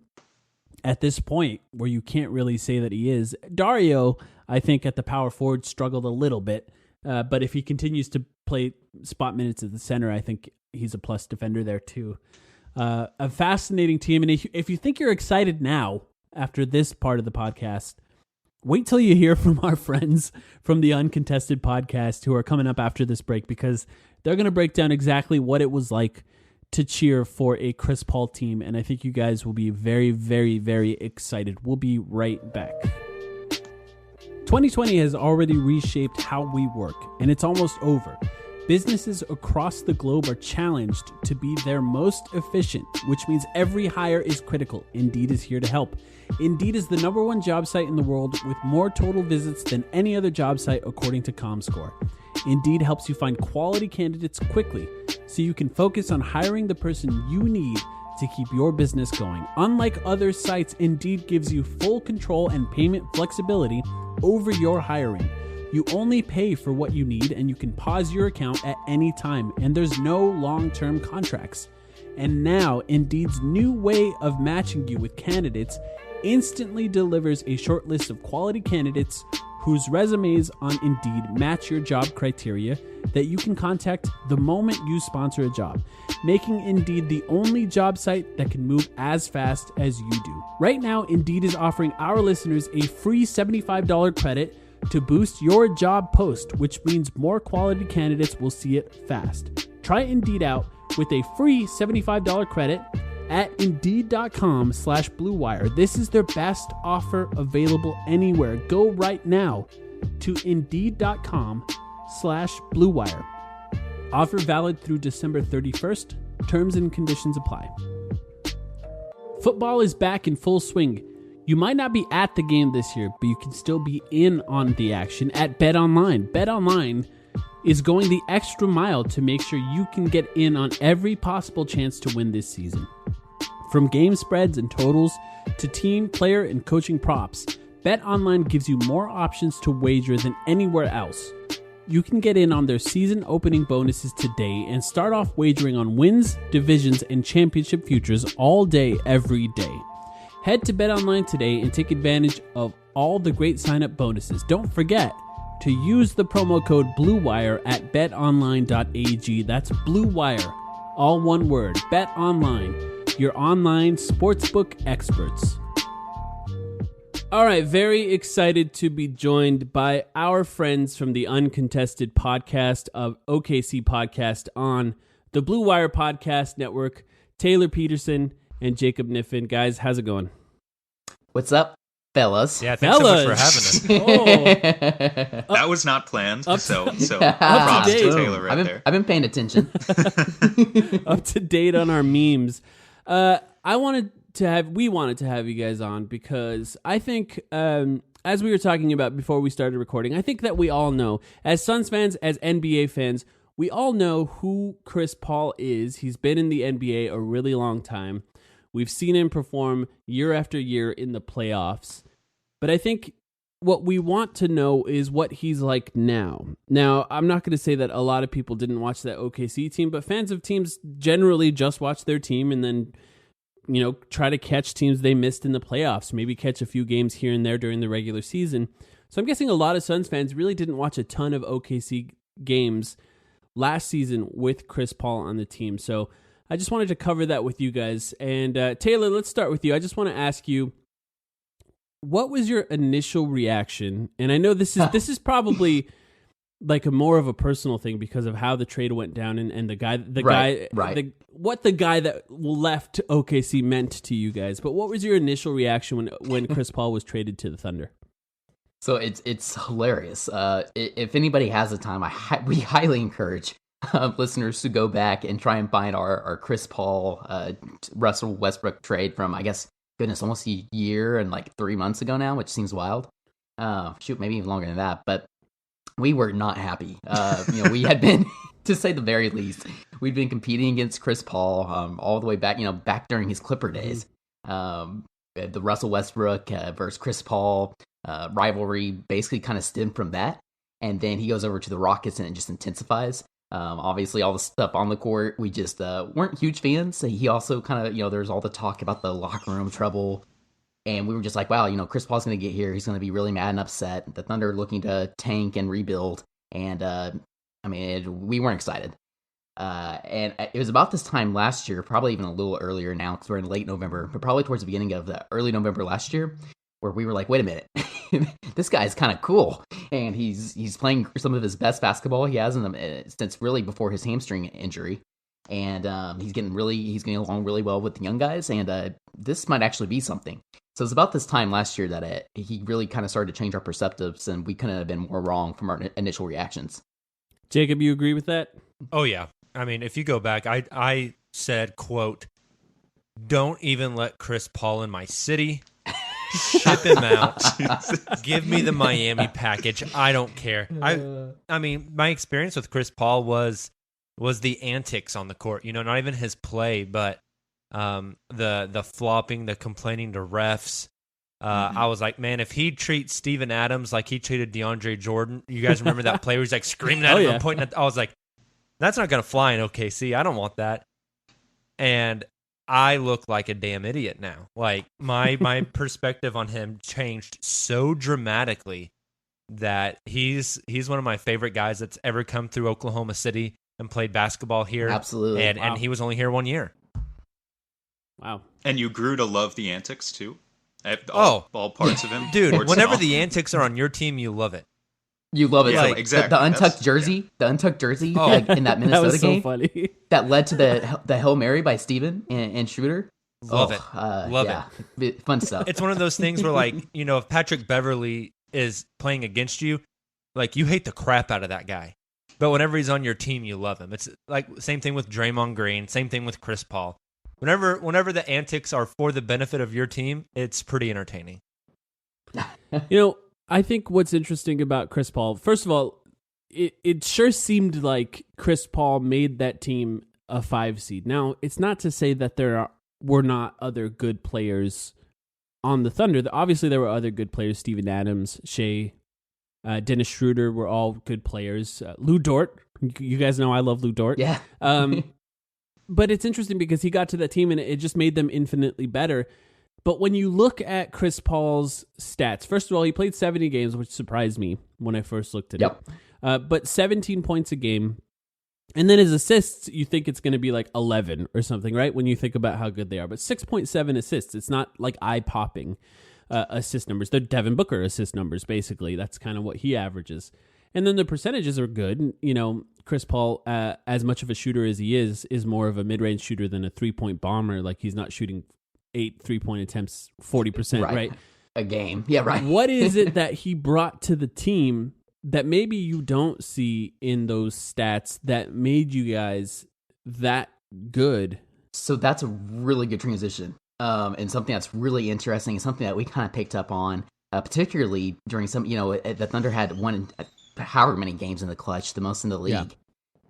at this point where you can't really say that he is. Dario, I think at the power forward struggled a little bit, but if he continues to play spot minutes at the center, I think he's a plus defender there too. A fascinating team, and if you think you're excited now after this part of the podcast, wait till you hear from our friends from the Uncontested Podcast who are coming up after this break, because they're going to break down exactly what it was like to cheer for a Chris Paul team, and I think you guys will be very, very, very excited. We'll be right back. 2020 has already reshaped how we work, and it's almost over. Businesses across the globe are challenged to be their most efficient, which means every hire is critical. Indeed is here to help. Indeed is the #1 job site in the world with more total visits than any other job site according to ComScore. Indeed helps you find quality candidates quickly so you can focus on hiring the person you need to keep your business going. Unlike other sites, Indeed gives you full control and payment flexibility over your hiring. You only pay for what you need, and you can pause your account at any time, and there's no long-term contracts. And now, Indeed's new way of matching you with candidates instantly delivers a short list of quality candidates whose resumes on Indeed match your job criteria that you can contact the moment you sponsor a job, making Indeed the only job site that can move as fast as you do. Right now, Indeed is offering our listeners a free $75 credit to boost your job post, which means more quality candidates will see it fast. Try Indeed out with a free $75 credit at Indeed.com/Blue Wire. This is their best offer available anywhere. Go right now to Indeed.com BlueWire. Offer valid through December 31st. Terms and conditions apply. Football is back in full swing. You might not be at the game this year, but you can still be in on the action at BetOnline. BetOnline is going the extra mile to make sure you can get in on every possible chance to win this season. From game spreads and totals to team, player, and coaching props, BetOnline gives you more options to wager than anywhere else. You can get in on their season opening bonuses today and start off wagering on wins, divisions, and championship futures all day, every day. Head to BetOnline today and take advantage of all the great sign-up bonuses. Don't forget to use the promo code BlueWire at betonline.ag. That's BlueWire, all one word. BetOnline, your online sportsbook experts. All right, very excited to be joined by our friends from the Uncontested podcast of OKC Podcast on the Blue Wire Podcast Network, Tayler Peterson and Jacob Kniffen. Guys, how's it going? What's up, fellas? Yeah, thanks so much for having us. That was not planned, so up props to to date. Taylor right there. I've been paying attention. Up to date on our memes. We wanted to have you guys on because I think, as we were talking about before we started recording, I think that we all know, as Suns fans, as NBA fans, we all know who Chris Paul is. He's been in the NBA a really long time. We've seen him perform year after year in the playoffs. But I think what we want to know is what he's like now. Now, I'm not going to say that a lot of people didn't watch that OKC team, but fans of teams generally just watch their team and then try to catch teams they missed in the playoffs, maybe catch a few games here and there during the regular season. So I'm guessing a lot of Suns fans really didn't watch a ton of OKC games last season with Chris Paul on the team. So I just wanted to cover that with you guys. And Tayler, let's start with you. I just want to ask you, what was your initial reaction? And I know this is probably like a more of a personal thing because of how the trade went down and the guy what the guy that left OKC meant to you guys. But what was your initial reaction when Chris Paul was traded to the Thunder? So it's hilarious. If anybody has the time, we highly encourage listeners to go back and try and find our Chris Paul Russell Westbrook trade from, I guess, almost a year and like 3 months ago now, which seems wild. Maybe even longer than that. But we were not happy. We had been, to say the very least, we'd been competing against Chris Paul all the way back, back during his Clipper days. The Russell Westbrook versus Chris Paul rivalry basically kind of stemmed from that. And then he goes over to the Rockets and it just intensifies. Obviously, all the stuff on the court, we just weren't huge fans. He also kind of, there's all the talk about the locker room trouble. And we were just like, wow, Chris Paul's going to get here. He's going to be really mad and upset. The Thunder looking to tank and rebuild. And, we weren't excited. And it was about this time last year, probably even a little earlier now, because we're in late November, but probably towards the beginning of the early November last year, where we were like, wait a minute, this guy's kind of cool. And he's playing some of his best basketball he has since really before his hamstring injury. And he's getting along really well with the young guys. And this might actually be something. So it's about this time last year that he really kind of started to change our perceptives, and we couldn't have been more wrong from our initial reactions. Jacob, you agree with that? Oh, yeah. I mean, if you go back, I said, quote, "Don't even let Chris Paul in my city. Ship him out. Give me the Miami package. I don't care." I mean, my experience with Chris Paul was the antics on the court. Not even his play, but the flopping, the complaining to refs. I was like, man, if he treats Steven Adams like he treated DeAndre Jordan, you guys remember that play where he's like screaming at him and pointing at, I was like, that's not going to fly in OKC. I don't want that. And I look like a damn idiot now. Like my perspective on him changed so dramatically that he's one of my favorite guys that's ever come through Oklahoma City and played basketball here. Absolutely. And he was only here 1 year. Wow. And you grew to love the antics too? All parts of him? Dude, whenever the antics are on your team, you love it. You love it. Yeah, so exactly. The untucked jersey, in that Minnesota that was so game funny. that led to the Hail Mary by Steven and Schroeder. Love it. Love it. Fun stuff. It's one of those things where, like, if Patrick Beverly is playing against you, Like, you hate the crap out of that guy. But whenever he's on your team, you love him. It's like same thing with Draymond Green, same thing with Chris Paul. Whenever the antics are for the benefit of your team, it's pretty entertaining. I think what's interesting about Chris Paul, first of all, it sure seemed like Chris Paul made that team a 5 seed. Now, it's not to say that were not other good players on the Thunder. Obviously, there were other good players. Steven Adams, Shea, Dennis Schroeder were all good players. Lou Dort, you guys know I love Lou Dort. Yeah. But it's interesting because he got to that team and it just made them infinitely better. But when you look at Chris Paul's stats, first of all, he played 70 games, which surprised me when I first looked at it. But 17 points a game. And then his assists, you think it's going to be like 11 or something, right? When you think about how good they are. But 6.7 assists. It's not like eye-popping assist numbers. They're Devin Booker assist numbers, basically. That's kind of what he averages. And then the percentages are good. Chris Paul, as much of a shooter as he is more of a mid-range shooter than a three-point bomber. Like, he's not shooting 8 3-point attempts, 40%, right? A game. Yeah, right. What is it that he brought to the team that maybe you don't see in those stats that made you guys that good? So that's a really good transition. And something that's really interesting, and something that we kind of picked up on, particularly during some, the Thunder had won however many games in the clutch, the most in the league.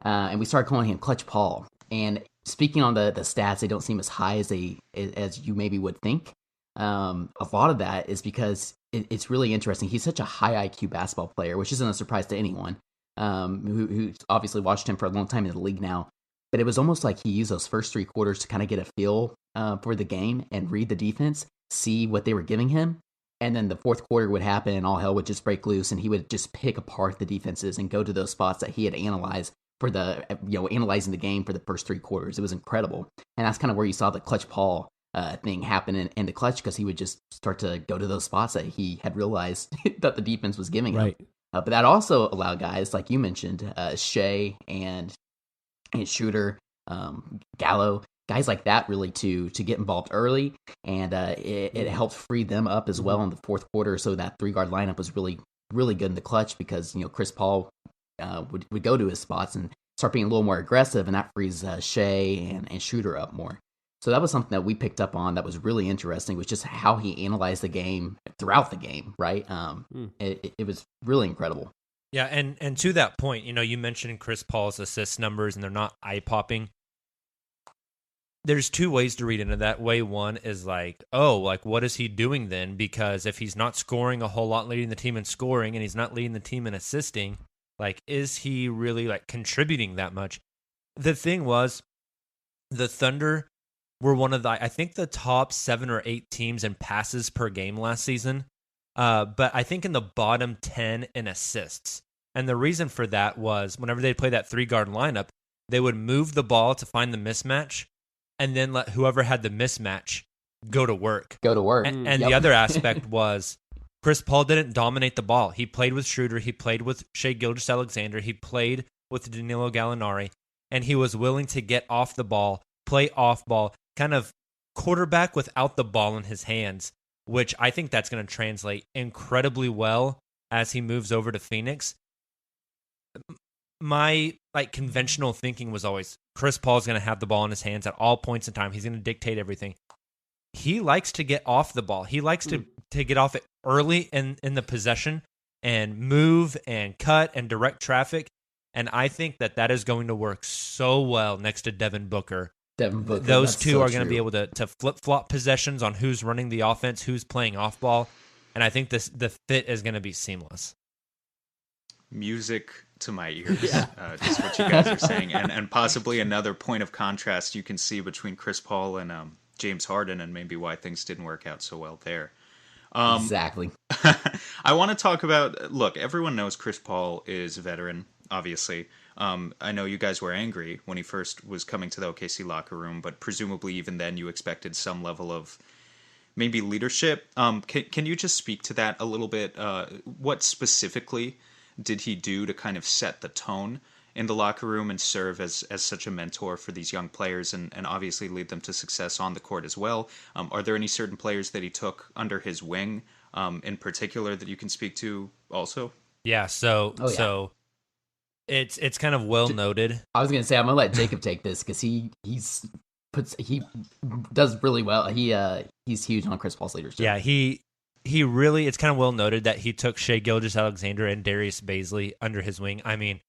Yeah. And we started calling him Clutch Paul. And speaking on the stats, they don't seem as high as you maybe would think. A lot of that is because it's really interesting. He's such a high IQ basketball player, which isn't a surprise to anyone who's obviously watched him for a long time in the league now. But it was almost like he used those first 3 quarters to kind of get a feel for the game and read the defense, see what they were giving him. And then the fourth quarter would happen and all hell would just break loose and he would just pick apart the defenses and go to those spots that he had analyzed for analyzing the game for the first 3 quarters. It was incredible. And that's kind of where you saw the Clutch Paul thing happen in the clutch, because he would just start to go to those spots that he had realized that the defense was giving him. But that also allowed guys, like you mentioned, Shea and Schroeder, Gallo, guys like that really to get involved early. And it helped free them up as well in the fourth quarter. So that 3-guard lineup was really, really good in the clutch because, Chris Paul would go to his spots and start being a little more aggressive, and that frees Shea and Schroeder up more. So that was something that we picked up on that was really interesting, was just how he analyzed the game throughout the game, right? It was really incredible. Yeah, and to that point, you mentioned Chris Paul's assist numbers, and they're not eye-popping. There's 2 ways to read into that. Way one is what is he doing then? Because if he's not scoring a whole lot, leading the team in scoring, and he's not leading the team in assisting, is he really contributing that much? The thing was, the Thunder were one of I think the top 7 or 8 teams in passes per game last season, but I think in the bottom 10 in assists. And the reason for that was whenever they play that 3-guard lineup, they would move the ball to find the mismatch and then let whoever had the mismatch go to work. And the other aspect was Chris Paul didn't dominate the ball. He played with Schroeder. He played with Shai Gilgeous-Alexander. He played with Danilo Gallinari. And he was willing to get off the ball, play off ball, kind of quarterback without the ball in his hands, which I think that's going to translate incredibly well as he moves over to Phoenix. My conventional thinking was always Chris Paul's going to have the ball in his hands at all points in time. He's going to dictate everything. He likes to get off the ball. He likes to get off it early in the possession and move and cut and direct traffic. And I think that is going to work so well next to Devin Booker. Those two are going to be able to flip-flop possessions on who's running the offense, who's playing off ball. And I think the fit is going to be seamless. Music to my ears, just what you guys are saying. And possibly another point of contrast you can see between Chris Paul and James Harden, and maybe why things didn't work out so well there. Exactly. I want to talk about, look, everyone knows Chris Paul is a veteran, obviously. I know you guys were angry when he first was coming to the OKC locker room, but presumably even then you expected some level of maybe leadership. Can you just speak to that a little bit? What specifically did he do to kind of set the tone in the locker room and serve as such a mentor for these young players and obviously lead them to success on the court as well? Are there any certain players that he took under his wing in particular that you can speak to also? Yeah. So it's kind of well noted. I was gonna say I'm gonna let Jacob take this because he does really well. He's huge on Chris Paul's leadership. Yeah, he really, it's kind of well noted that he took Shai Gilgeous-Alexander and Darius Baisley under his wing. I mean,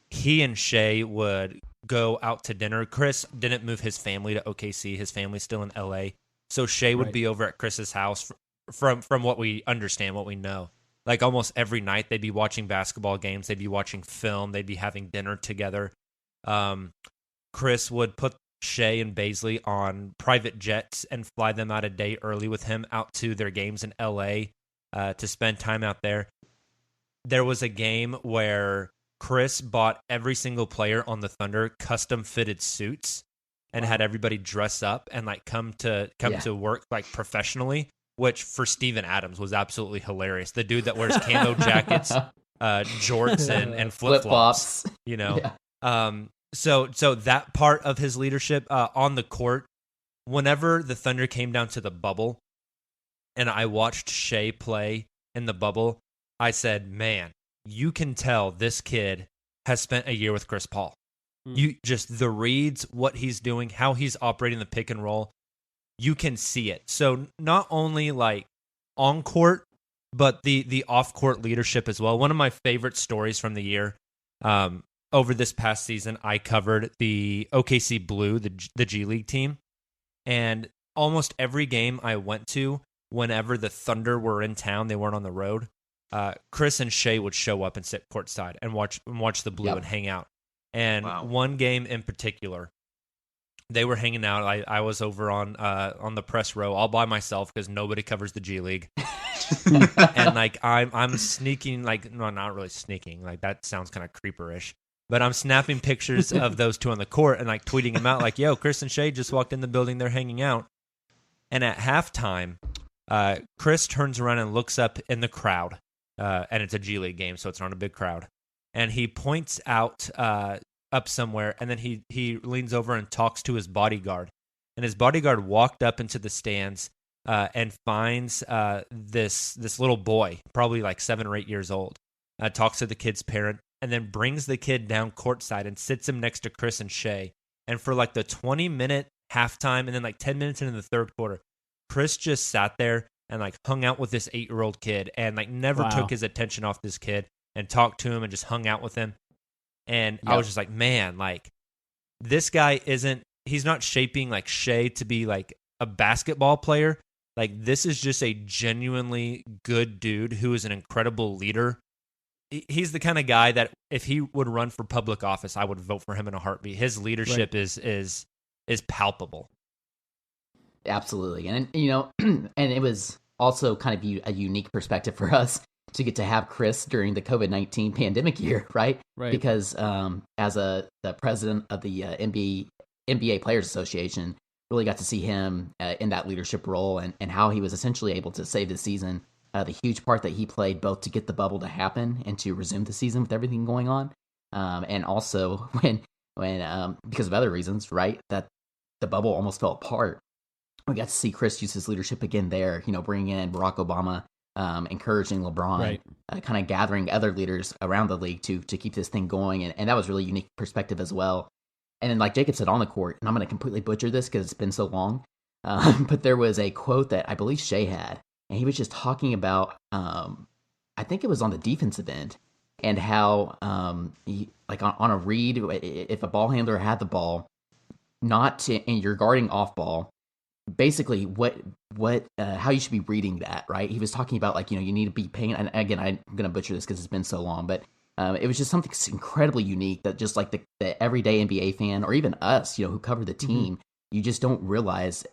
he and Shai would go out to dinner. Chris didn't move his family to OKC. His family's still in LA. So Shai would be over at Chris's house from what we understand, what we know. Like almost every night they'd be watching basketball games. They'd be watching film. They'd be having dinner together. Chris would put Shai and Baisley on private jets and fly them out a day early with him out to their games in LA to spend time out there. There was a game where Chris bought every single player on the Thunder custom fitted suits and had everybody dress up and like come to work like professionally, which for Steven Adams was absolutely hilarious. The dude that wears camo jackets, jorts and flip-flops, you know. Yeah. So that part of his leadership on the court, whenever the Thunder came down to the bubble and I watched Shai play in the bubble, I said, man, you can tell this kid has spent a year with Chris Paul. You just the reads, what he's doing, how he's operating the pick and roll, you can see it. So not only like on court, but the off court leadership as well. One of my favorite stories from the year, over this past season, I covered the OKC Blue, the G League team, and almost every game I went to, whenever the Thunder were in town, they weren't on the road. Chris and Shai would show up and sit courtside and watch the Blue and hang out. And one game in particular, they were hanging out. I was over on the press row all by myself because nobody covers the G League. And like I'm sneaking, like, no, not really sneaking. Like that sounds kind of creeperish. But I'm snapping pictures of those two on the court and like tweeting them out like, yo, Chris and Shai just walked in the building. They're hanging out. And at halftime, Chris turns around and looks up in the crowd. And it's a G League game, so it's not a big crowd. And he points out up somewhere, and then he leans over and talks to his bodyguard. And his bodyguard walked up into the stands and finds this little boy, probably like 7 or 8 years old, talks to the kid's parent, and then brings the kid down courtside and sits him next to Chris and Shai. And for like the 20-minute halftime and then like 10 minutes into the third quarter, Chris just sat there and like hung out with this 8-year-old kid and like never took his attention off this kid and talked to him and just hung out with him. And I was just like, man, like this guy he's not shaping like Shai to be like a basketball player. Like this is just a genuinely good dude who is an incredible leader. He's the kind of guy that if he would run for public office, I would vote for him in a heartbeat. His leadership is palpable. Absolutely. And, you know, and it was also kind of a unique perspective for us to get to have Chris during the COVID-19 pandemic year, right? Right. Because as the president of the NBA Players Association, really got to see him in that leadership role and how he was essentially able to save the season, the huge part that he played both to get the bubble to happen and to resume the season with everything going on. And also when because of other reasons, right, that the bubble almost fell apart. We got to see Chris use his leadership again there, you know, bringing in Barack Obama, encouraging LeBron, kind of gathering other leaders around the league to keep this thing going. And that was really unique perspective as well. And then like Jacob said on the court, and I'm going to completely butcher this because it's been so long, but there was a quote that I believe Shai had, and he was just talking about, I think it was on the defensive end, and how he, like on a read, if a ball handler had the ball, and you're guarding off ball, basically how you should be reading that, right? He was talking about like, you know, you need to be paying, and again, I'm going to butcher this because it's been so long, but it was just something incredibly unique that just like the everyday NBA fan, or even us, you know, who cover the team, you just don't realize,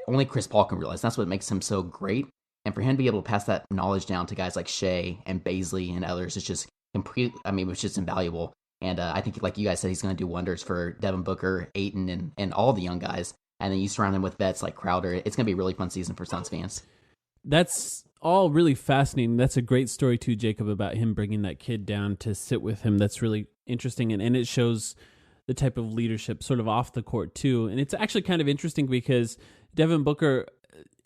only Chris Paul can realize. That's what makes him so great. And for him to be able to pass that knowledge down to guys like Shai and Baisley and others, it's just it was just invaluable. And I think, like you guys said, he's going to do wonders for Devin Booker, Ayton, and all the young guys. And then you surround him with vets like Crowder. It's going to be a really fun season for Suns fans. That's all really fascinating. That's a great story too, Jacob, about him bringing that kid down to sit with him. That's really interesting. And it shows the type of leadership sort of off the court too. And it's actually kind of interesting because Devin Booker,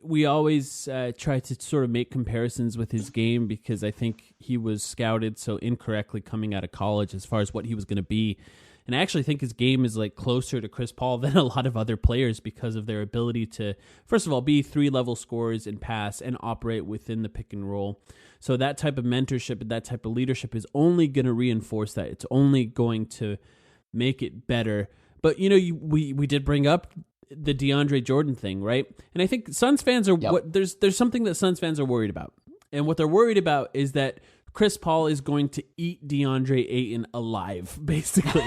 we always try to sort of make comparisons with his game because I think he was scouted so incorrectly coming out of college as far as what he was going to be. And I actually think his game is like closer to Chris Paul than a lot of other players because of their ability to, first of all, be 3-level scorers and pass and operate within the pick and roll. So that type of mentorship and that type of leadership is only going to reinforce that. It's only going to make it better. But, we did bring up the DeAndre Jordan thing, right? And I think Suns fans are, there's something that Suns fans are worried about. And what they're worried about is that Chris Paul is going to eat DeAndre Ayton alive, basically.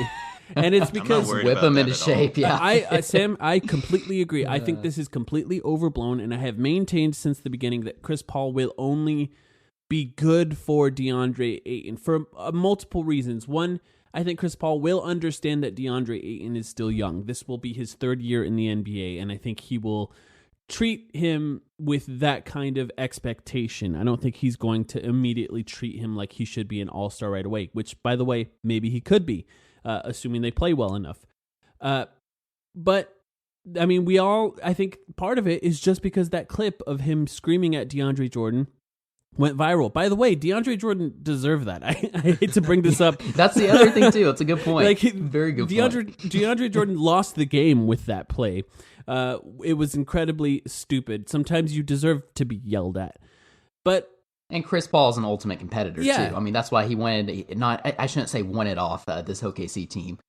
And it's because whip him into shape. Yeah, Sam, I completely agree. I think this is completely overblown, and I have maintained since the beginning that Chris Paul will only be good for DeAndre Ayton for multiple reasons. One, I think Chris Paul will understand that DeAndre Ayton is still young. This will be his 3rd year in the NBA, and I think he will treat him with that kind of expectation. I don't think he's going to immediately treat him like he should be an all-star right away, which, by the way, maybe he could be. Assuming they play well enough. But, I mean, I think part of it is just because that clip of him screaming at DeAndre Jordan went viral. By the way, DeAndre Jordan deserved that. I hate to bring this up. That's the other thing, too. It's a good point. Very good point. DeAndre Jordan lost the game with that play. It was incredibly stupid. Sometimes you deserve to be yelled at. And Chris Paul is an ultimate competitor, too. I mean, that's why he wanted, I shouldn't say wanted off this OKC team.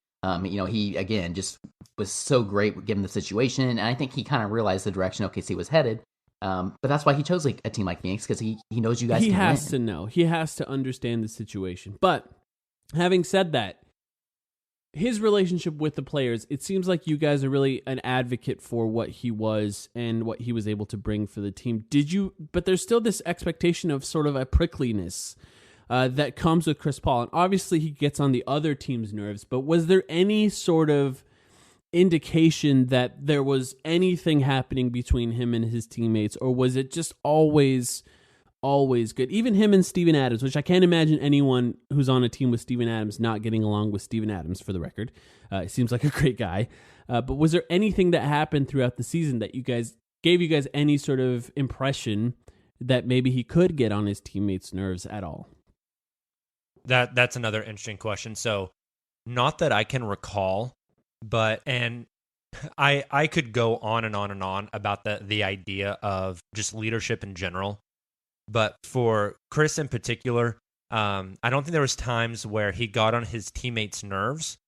He, again, just was so great given the situation. And I think he kind of realized the direction OKC was headed. But that's why he chose a team like Phoenix, because he knows you guys can win. He has to know. He has to understand the situation. But having said that, his relationship with the players, it seems like you guys are really an advocate for what he was and what he was able to bring for the team. But there's still this expectation of sort of a prickliness that comes with Chris Paul. And obviously he gets on the other team's nerves, but was there any sort of indication that there was anything happening between him and his teammates, or was it just always good? Even him and Steven Adams, which I can't imagine anyone who's on a team with Steven Adams not getting along with Steven Adams, for the record. He seems like a great guy. But was there anything that happened throughout the season that gave you guys any sort of impression that maybe he could get on his teammates' nerves at all? That's another interesting question. So, not that I can recall, and I could go on and on and on about the idea of just leadership in general. But for Chris in particular, I don't think there was times where he got on his teammates' nerves,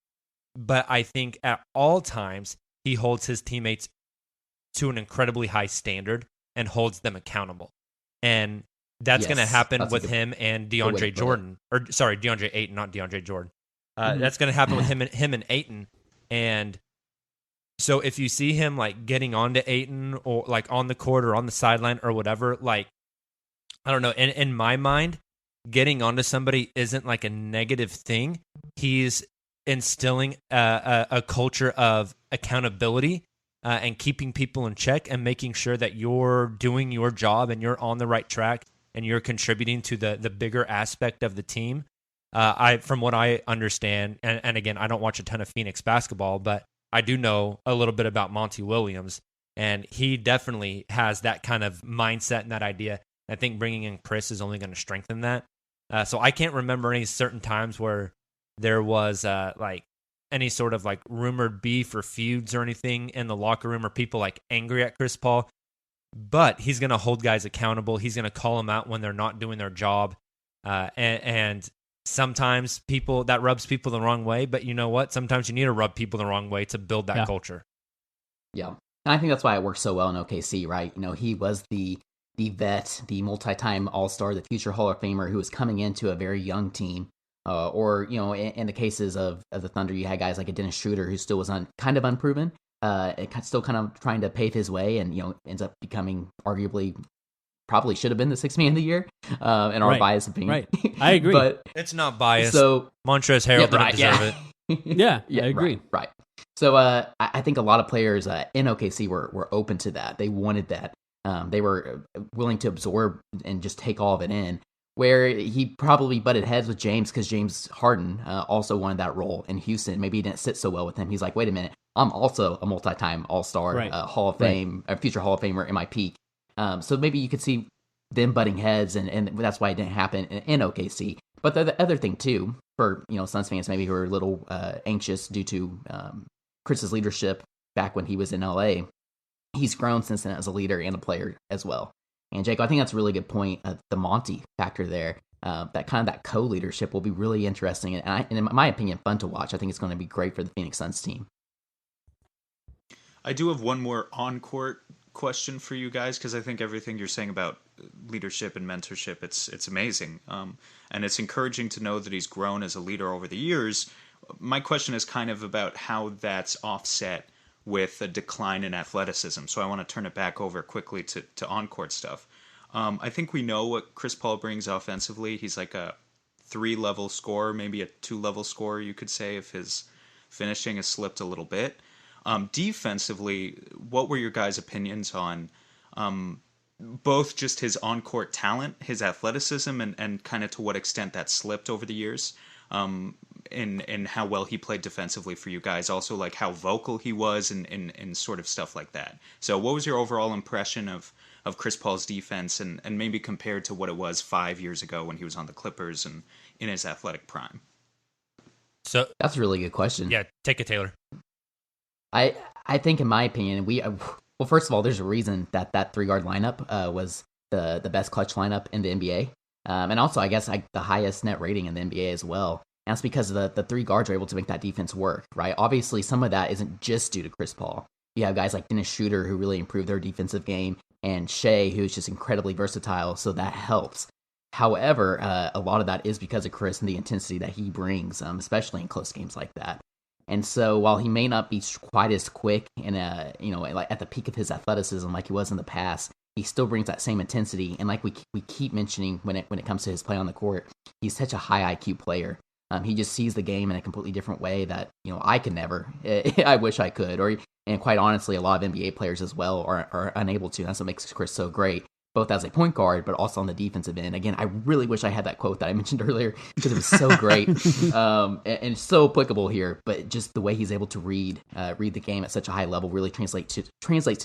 but I think at all times he holds his teammates to an incredibly high standard and holds them accountable. And that's going to happen with him and DeAndre Jordan. DeAndre Ayton, not DeAndre Jordan. That's going to happen with him and Ayton. And so if you see him like getting onto Ayton or like on the court or on the sideline or whatever, like, I don't know. In my mind, getting onto somebody isn't like a negative thing. He's instilling a culture of accountability and keeping people in check and making sure that you're doing your job and you're on the right track and you're contributing to the bigger aspect of the team. From what I understand, and again, I don't watch a ton of Phoenix basketball, but I do know a little bit about Monty Williams, and he definitely has that kind of mindset and that idea. I think bringing in Chris is only going to strengthen that. So I can't remember any certain times where there was like any sort of like rumored beef or feuds or anything in the locker room or people like angry at Chris Paul. But he's going to hold guys accountable. He's going to call them out when they're not doing their job. And sometimes that rubs people the wrong way. But you know what? Sometimes you need to rub people the wrong way to build that culture. Yeah. And I think that's why it works so well in OKC, right? He was the vet, the multi-time All-Star, the future Hall of Famer who was coming into a very young team. Or in the cases of the Thunder, you had guys like a Dennis Schroeder who still was kind of unproven, still kind of trying to pave his way, and ends up becoming arguably probably should have been the sixth man of the year. In our biased opinion, right? I agree, but it's not biased. So Montrezl Harrell didn't deserve it. Yeah, I agree. Right. So I think a lot of players in OKC were open to that. They wanted that. They were willing to absorb and just take all of it in. Where he probably butted heads with James because James Harden also wanted that role in Houston. Maybe he didn't sit so well with him. He's like, wait a minute, I'm also a multi-time All-Star, Hall of Fame, a future Hall of Famer in my peak. So maybe you could see them butting heads, and that's why it didn't happen in OKC. But the other thing too, for Suns fans maybe who are a little anxious due to Chris's leadership back when he was in LA, he's grown since then as a leader and a player as well. And Jake, I think that's a really good point. The Monty factor there, that co-leadership will be really interesting, and in my opinion, fun to watch. I think it's going to be great for the Phoenix Suns team. I do have one more on-court question for you guys, because I think everything you're saying about leadership and mentorship, it's amazing. And it's encouraging to know that he's grown as a leader over the years. My question is kind of about how that's offset with a decline in athleticism. So I want to turn it back over quickly to on-court stuff. I think we know what Chris Paul brings offensively. He's like a 3-level scorer, maybe a 2-level scorer, you could say, if his finishing has slipped a little bit. Defensively, what were your guys' opinions on both just his on-court talent, his athleticism, and kind of to what extent that slipped over the years, and how well he played defensively for you guys, also like how vocal he was and sort of stuff like that. So what was your overall impression of Chris Paul's defense, and maybe compared to what it was 5 years ago when he was on the Clippers and in his athletic prime? So that's a really good question. Yeah, take it, Tayler. I think, in my opinion, well, first of all, there's a reason that 3-guard lineup was the best clutch lineup in the NBA. And also, I guess, the highest net rating in the NBA as well. And that's because the 3 guards are able to make that defense work, right? Obviously, some of that isn't just due to Chris Paul. You have guys like Dennis Schroeder, who really improved their defensive game, and Shea, who's just incredibly versatile, so that helps. However, a lot of that is because of Chris and the intensity that he brings, especially in close games like that. And so while he may not be quite as quick and like at the peak of his athleticism like he was in the past, he still brings that same intensity. And like we keep mentioning when it comes to his play on the court, he's such a high IQ player. He just sees the game in a completely different way that I could never. I wish I could, and quite honestly, a lot of NBA players as well are unable to. That's what makes Chris so great, both as a point guard, but also on the defensive end. Again, I really wish I had that quote that I mentioned earlier, because it was so great and so applicable here. But just the way he's able to read the game at such a high level really translates to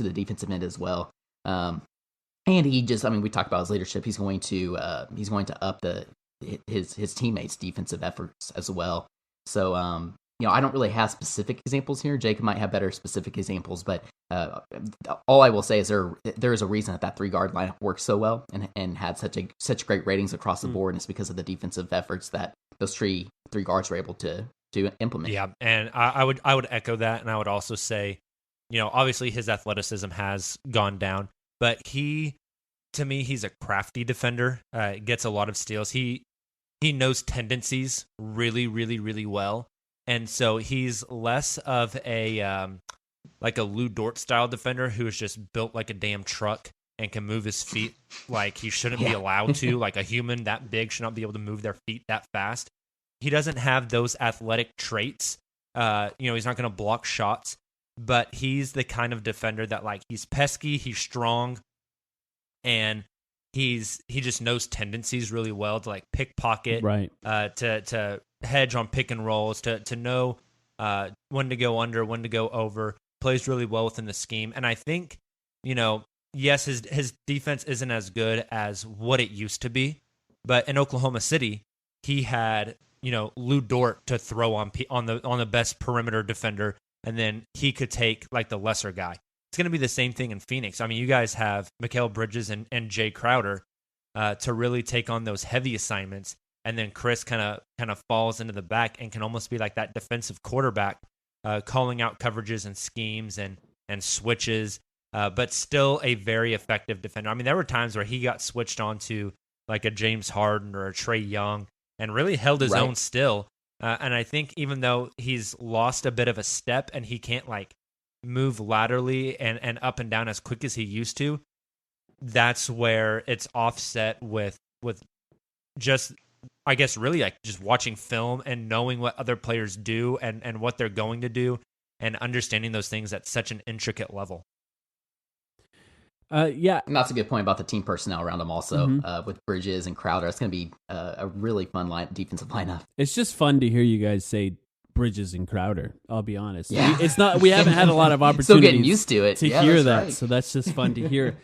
the defensive end as well. And he just, we talked about his leadership. He's going to up his teammates' defensive efforts as well. So I don't really have specific examples here. Jacob might have better specific examples, but all I will say is there is a reason that 3-guard lineup works so well and had such great ratings across the board, and it's because of the defensive efforts that those three guards were able to implement. Yeah, and I would echo that, and I would also say, obviously his athleticism has gone down, but to me, he's a crafty defender. Gets a lot of steals. He knows tendencies really, really, really well. And so he's less of a like a Lou Dort style defender who is just built like a damn truck and can move his feet like he shouldn't be allowed to. Like a human that big should not be able to move their feet that fast. He doesn't have those athletic traits. He's not going to block shots, but he's the kind of defender that he's pesky, he's strong, and he just knows tendencies really well to pickpocket, right? To hedge on pick and rolls, to know when to go under, when to go over. Plays really well within the scheme, and I think yes, his defense isn't as good as what it used to be, but in Oklahoma City, he had Lou Dort to throw on the best perimeter defender, and then he could take the lesser guy. It's going to be the same thing in Phoenix. You guys have Mikal Bridges and Jae Crowder to really take on those heavy assignments, and then Chris kind of falls into the back and can almost be like that defensive quarterback, calling out coverages and schemes and switches, but still a very effective defender. There were times where he got switched onto like a James Harden or a Trae Young and really held his own still. And I think even though he's lost a bit of a step and he can't move laterally and up and down as quick as he used to, that's where it's offset with just, I guess, really just watching film and knowing what other players do and what they're going to do and understanding those things at such an intricate level. Yeah. And that's a good point about the team personnel around him also, with Bridges and Crowder. It's going to be a really fun defensive lineup. It's just fun to hear you guys say Bridges and Crowder, I'll be honest. Yeah. We haven't had a lot of opportunities still getting used to it. To hear that, right. So that's just fun to hear.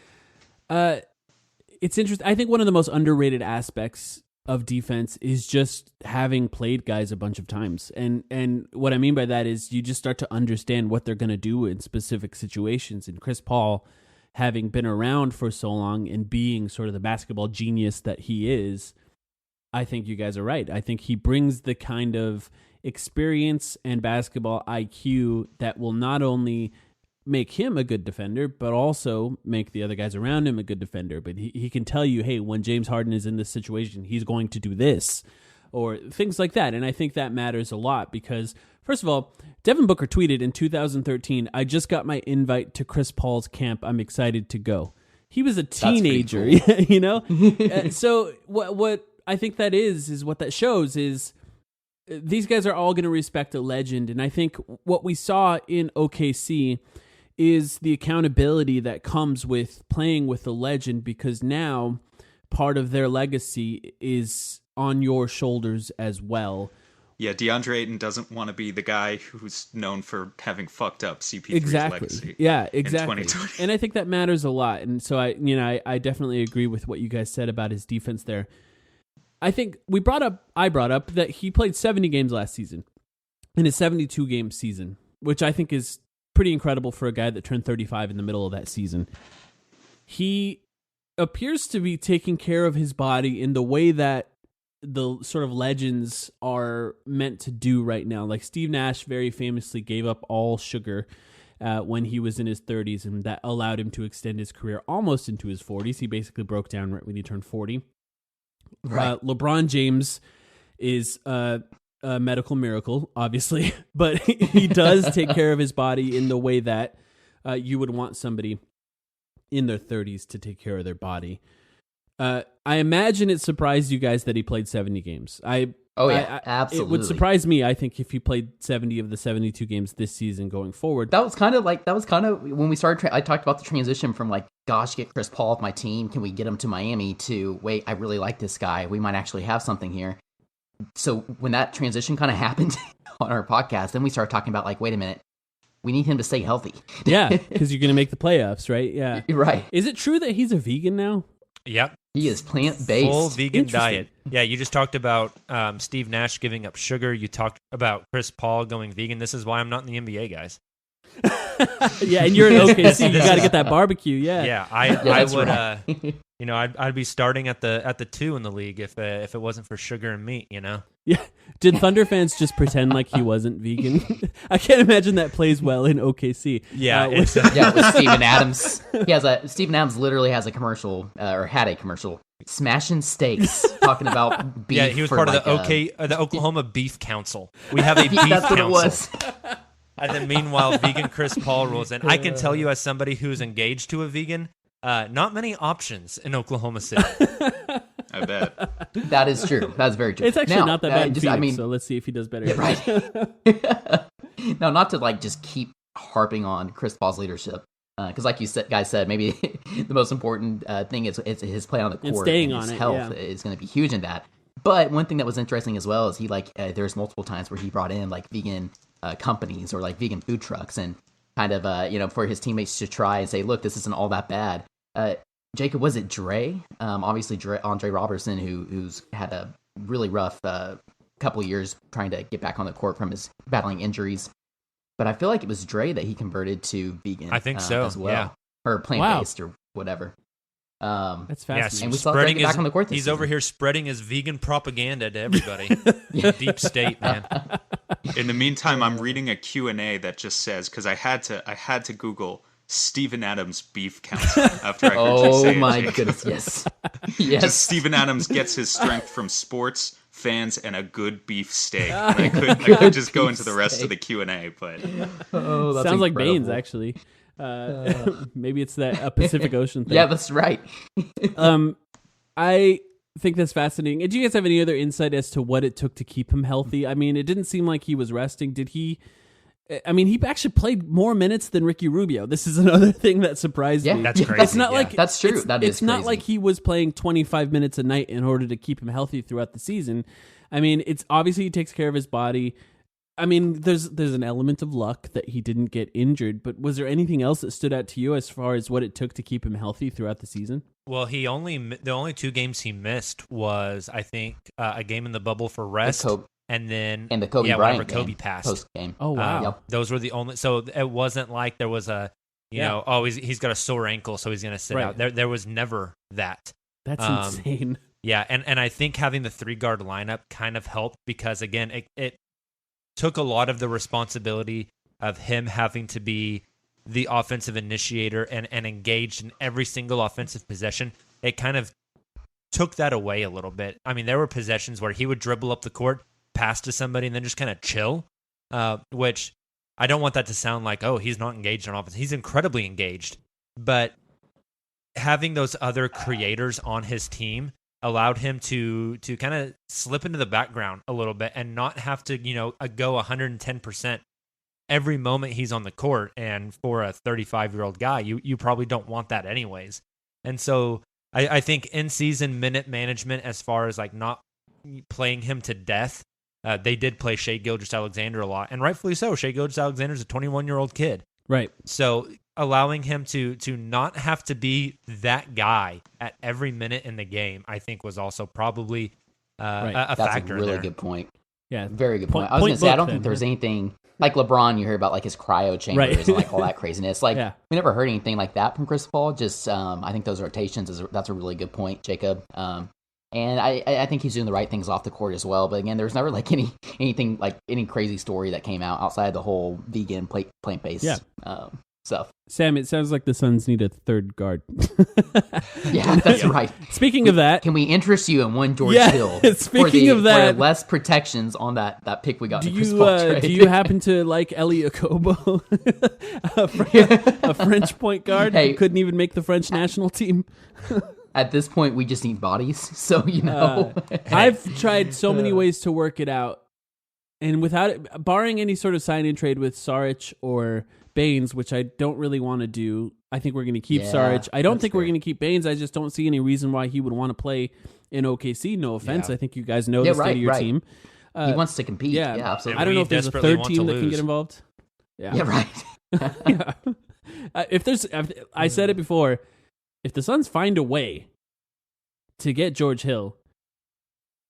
It's interesting. I think one of the most underrated aspects of defense is just having played guys a bunch of times. And what I mean by that is you just start to understand what they're going to do in specific situations. And Chris Paul, having been around for so long and being sort of the basketball genius that he is, I think you guys are right. I think he brings the kind of experience and basketball IQ that will not only make him a good defender, but also make the other guys around him a good defender. But he can tell you, hey, when James Harden is in this situation, he's going to do this, or things like that. And I think that matters a lot because, first of all, Devin Booker tweeted in 2013, "I just got my invite to Chris Paul's camp. I'm excited to go." He was a teenager, cool. You know? So what I think that is what that shows is these guys are all going to respect a legend. And I think what we saw in OKC is the accountability that comes with playing with a legend, because now part of their legacy is on your shoulders as well. Yeah, DeAndre Ayton doesn't want to be the guy who's known for having fucked up CP3's legacy. Yeah, exactly. And I think that matters a lot. And so I definitely agree with what you guys said about his defense there. I think I brought up that he played 70 games last season in a 72-game season, which I think is pretty incredible for a guy that turned 35 in the middle of that season. He appears to be taking care of his body in the way that the sort of legends are meant to do right now. Like Steve Nash very famously gave up all sugar when he was in his 30s, and that allowed him to extend his career almost into his 40s. He basically broke down right when he turned 40. Right. LeBron James is a medical miracle, obviously, but he does take care of his body in the way that you would want somebody in their 30s to take care of their body. I imagine it surprised you guys that he played 70 games. Absolutely. It would surprise me, I think, if he played 70 of the 72 games this season going forward. That was kind of when we started, I talked about the transition from like, gosh, get Chris Paul off my team. Can we get him to Miami? To, wait, I really like this guy. We might actually have something here. So when that transition kind of happened on our podcast, then we started talking about like, wait a minute, we need him to stay healthy. Yeah, because you're going to make the playoffs, right? Yeah. Right. Is it true that he's a vegan now? Yep. He is plant-based. Full vegan diet. Yeah, you just talked about Steve Nash giving up sugar. You talked about Chris Paul going vegan. This is why I'm not in the NBA, guys. Yeah, and you're in OKC. You got to get that barbecue. Yeah. Yeah, I would. Right. I'd be starting at the 2 in the league if it wasn't for sugar and meat. You know. Yeah. Did Thunder fans just pretend like he wasn't vegan? I can't imagine that plays well in OKC. Yeah. With Steven Adams. Steven Adams literally has a commercial, or had a commercial, smashing steaks, talking about beef. Yeah, he was part of the Oklahoma Beef Council. We have a beef That's council. What it was. And then meanwhile, vegan Chris Paul rules. And I can tell you, as somebody who's engaged to a vegan, not many options in Oklahoma City. I bet. That is true. That's very true. It's actually not that bad in Phoenix, so let's see if he does better. Yeah, right. Now, not to like just keep harping on Chris Paul's leadership, because like you guys said, maybe the most important thing is his play on the court. And staying and his on it, health is going to be huge in that. But one thing that was interesting as well is he there's multiple times where he brought in like vegan companies or like vegan food trucks and kind of for his teammates to try and say, look, this isn't all that bad. Jacob, was it Dre? Obviously, Andre Robertson, who's had a really rough couple of years trying to get back on the court from his battling injuries. But I feel like it was Dre that he converted to vegan. I think so, as well. Yeah. Or plant-based or whatever. That's fascinating. And we saw Dre get back on the court this He's season. over here spreading his vegan propaganda to everybody. Deep state, man. In the meantime, I'm reading a Q&A that just says, because I had to Google Steven Adams Beef Council after I heard you say it. Oh my goodness, yes. Yes. Just Steven Adams gets his strength from sports, fans, and a good beef steak. And I could just go into the rest of the Q&A, but that's sounds like Baines, actually. Maybe it's a Pacific Ocean thing. Yeah, that's right. I think that's fascinating. And do you guys have any other insight as to what it took to keep him healthy? I mean, it didn't seem like he was resting. Did he? I mean, he actually played more minutes than Ricky Rubio. This is another thing that surprised me. That's crazy. It's not like that's true. It's not like he was playing 25 minutes a night in order to keep him healthy throughout the season. I mean, it's obviously he takes care of his body. I mean, there's an element of luck that he didn't get injured, but was there anything else that stood out to you as far as what it took to keep him healthy throughout the season? Well, the only 2 games he missed was, I think, a game in the bubble for rest, and then the Kobe Bryant Kobe game, passed. post game. Oh wow, those were the only. So it wasn't like there was a, he's got a sore ankle, so he's going to sit out. There was never that. That's insane. Yeah, and I think having the 3-guard lineup kind of helped because again, it took a lot of the responsibility of him having to be the offensive initiator and engaged in every single offensive possession. It kind of took that away a little bit. I mean, there were possessions where he would dribble up the court, pass to somebody, and then just kind of chill, which I don't want that to sound like, oh, he's not engaged on offense. He's incredibly engaged. But having those other creators on his team allowed him to kind of slip into the background a little bit and not have to, go 110% every moment he's on the court. And for a 35-year-old guy, you probably don't want that anyways. And so I think in-season minute management, as far as like not playing him to death, they did play Shai Gilgeous-Alexander a lot, and rightfully so. Shai Gilgeous-Alexander is a 21-year-old kid. Right. So allowing him to not have to be that guy at every minute in the game, I think was also probably a That's factor. A really there. good point. Yeah, very good point. I was going to say, I don't think there's anything like LeBron. You hear about like his cryo chambers and like all that craziness. Like we never heard anything like that from Chris Paul. Just I think those rotations that's a really good point, Jacob. And I think he's doing the right things off the court as well. But again, there's never like anything like any crazy story that came out outside the whole vegan plant-based stuff. Sam, it sounds like the Suns need a 3rd guard. Yeah, that's right. Speaking of that, can we interest you in one George Hill? Speaking of that, for less protections on that pick we got. Do in the Chris Paul trade. Do you happen to like Eli Okobo, a French point guard who couldn't even make the French national team? At this point, we just need bodies. So I've tried so many ways to work it out, and without it, barring any sort of sign-in trade with Saric or Baines, which I don't really want to do. I think we're going to keep Saric. I don't think we're going to keep Baines. I just don't see any reason why he would want to play in OKC. No offense. I think you guys know the state of your team. He wants to compete. Yeah, absolutely. I don't know if there's a 3rd team that can get involved. Yeah, right. I said it before. If the Suns find a way to get George Hill,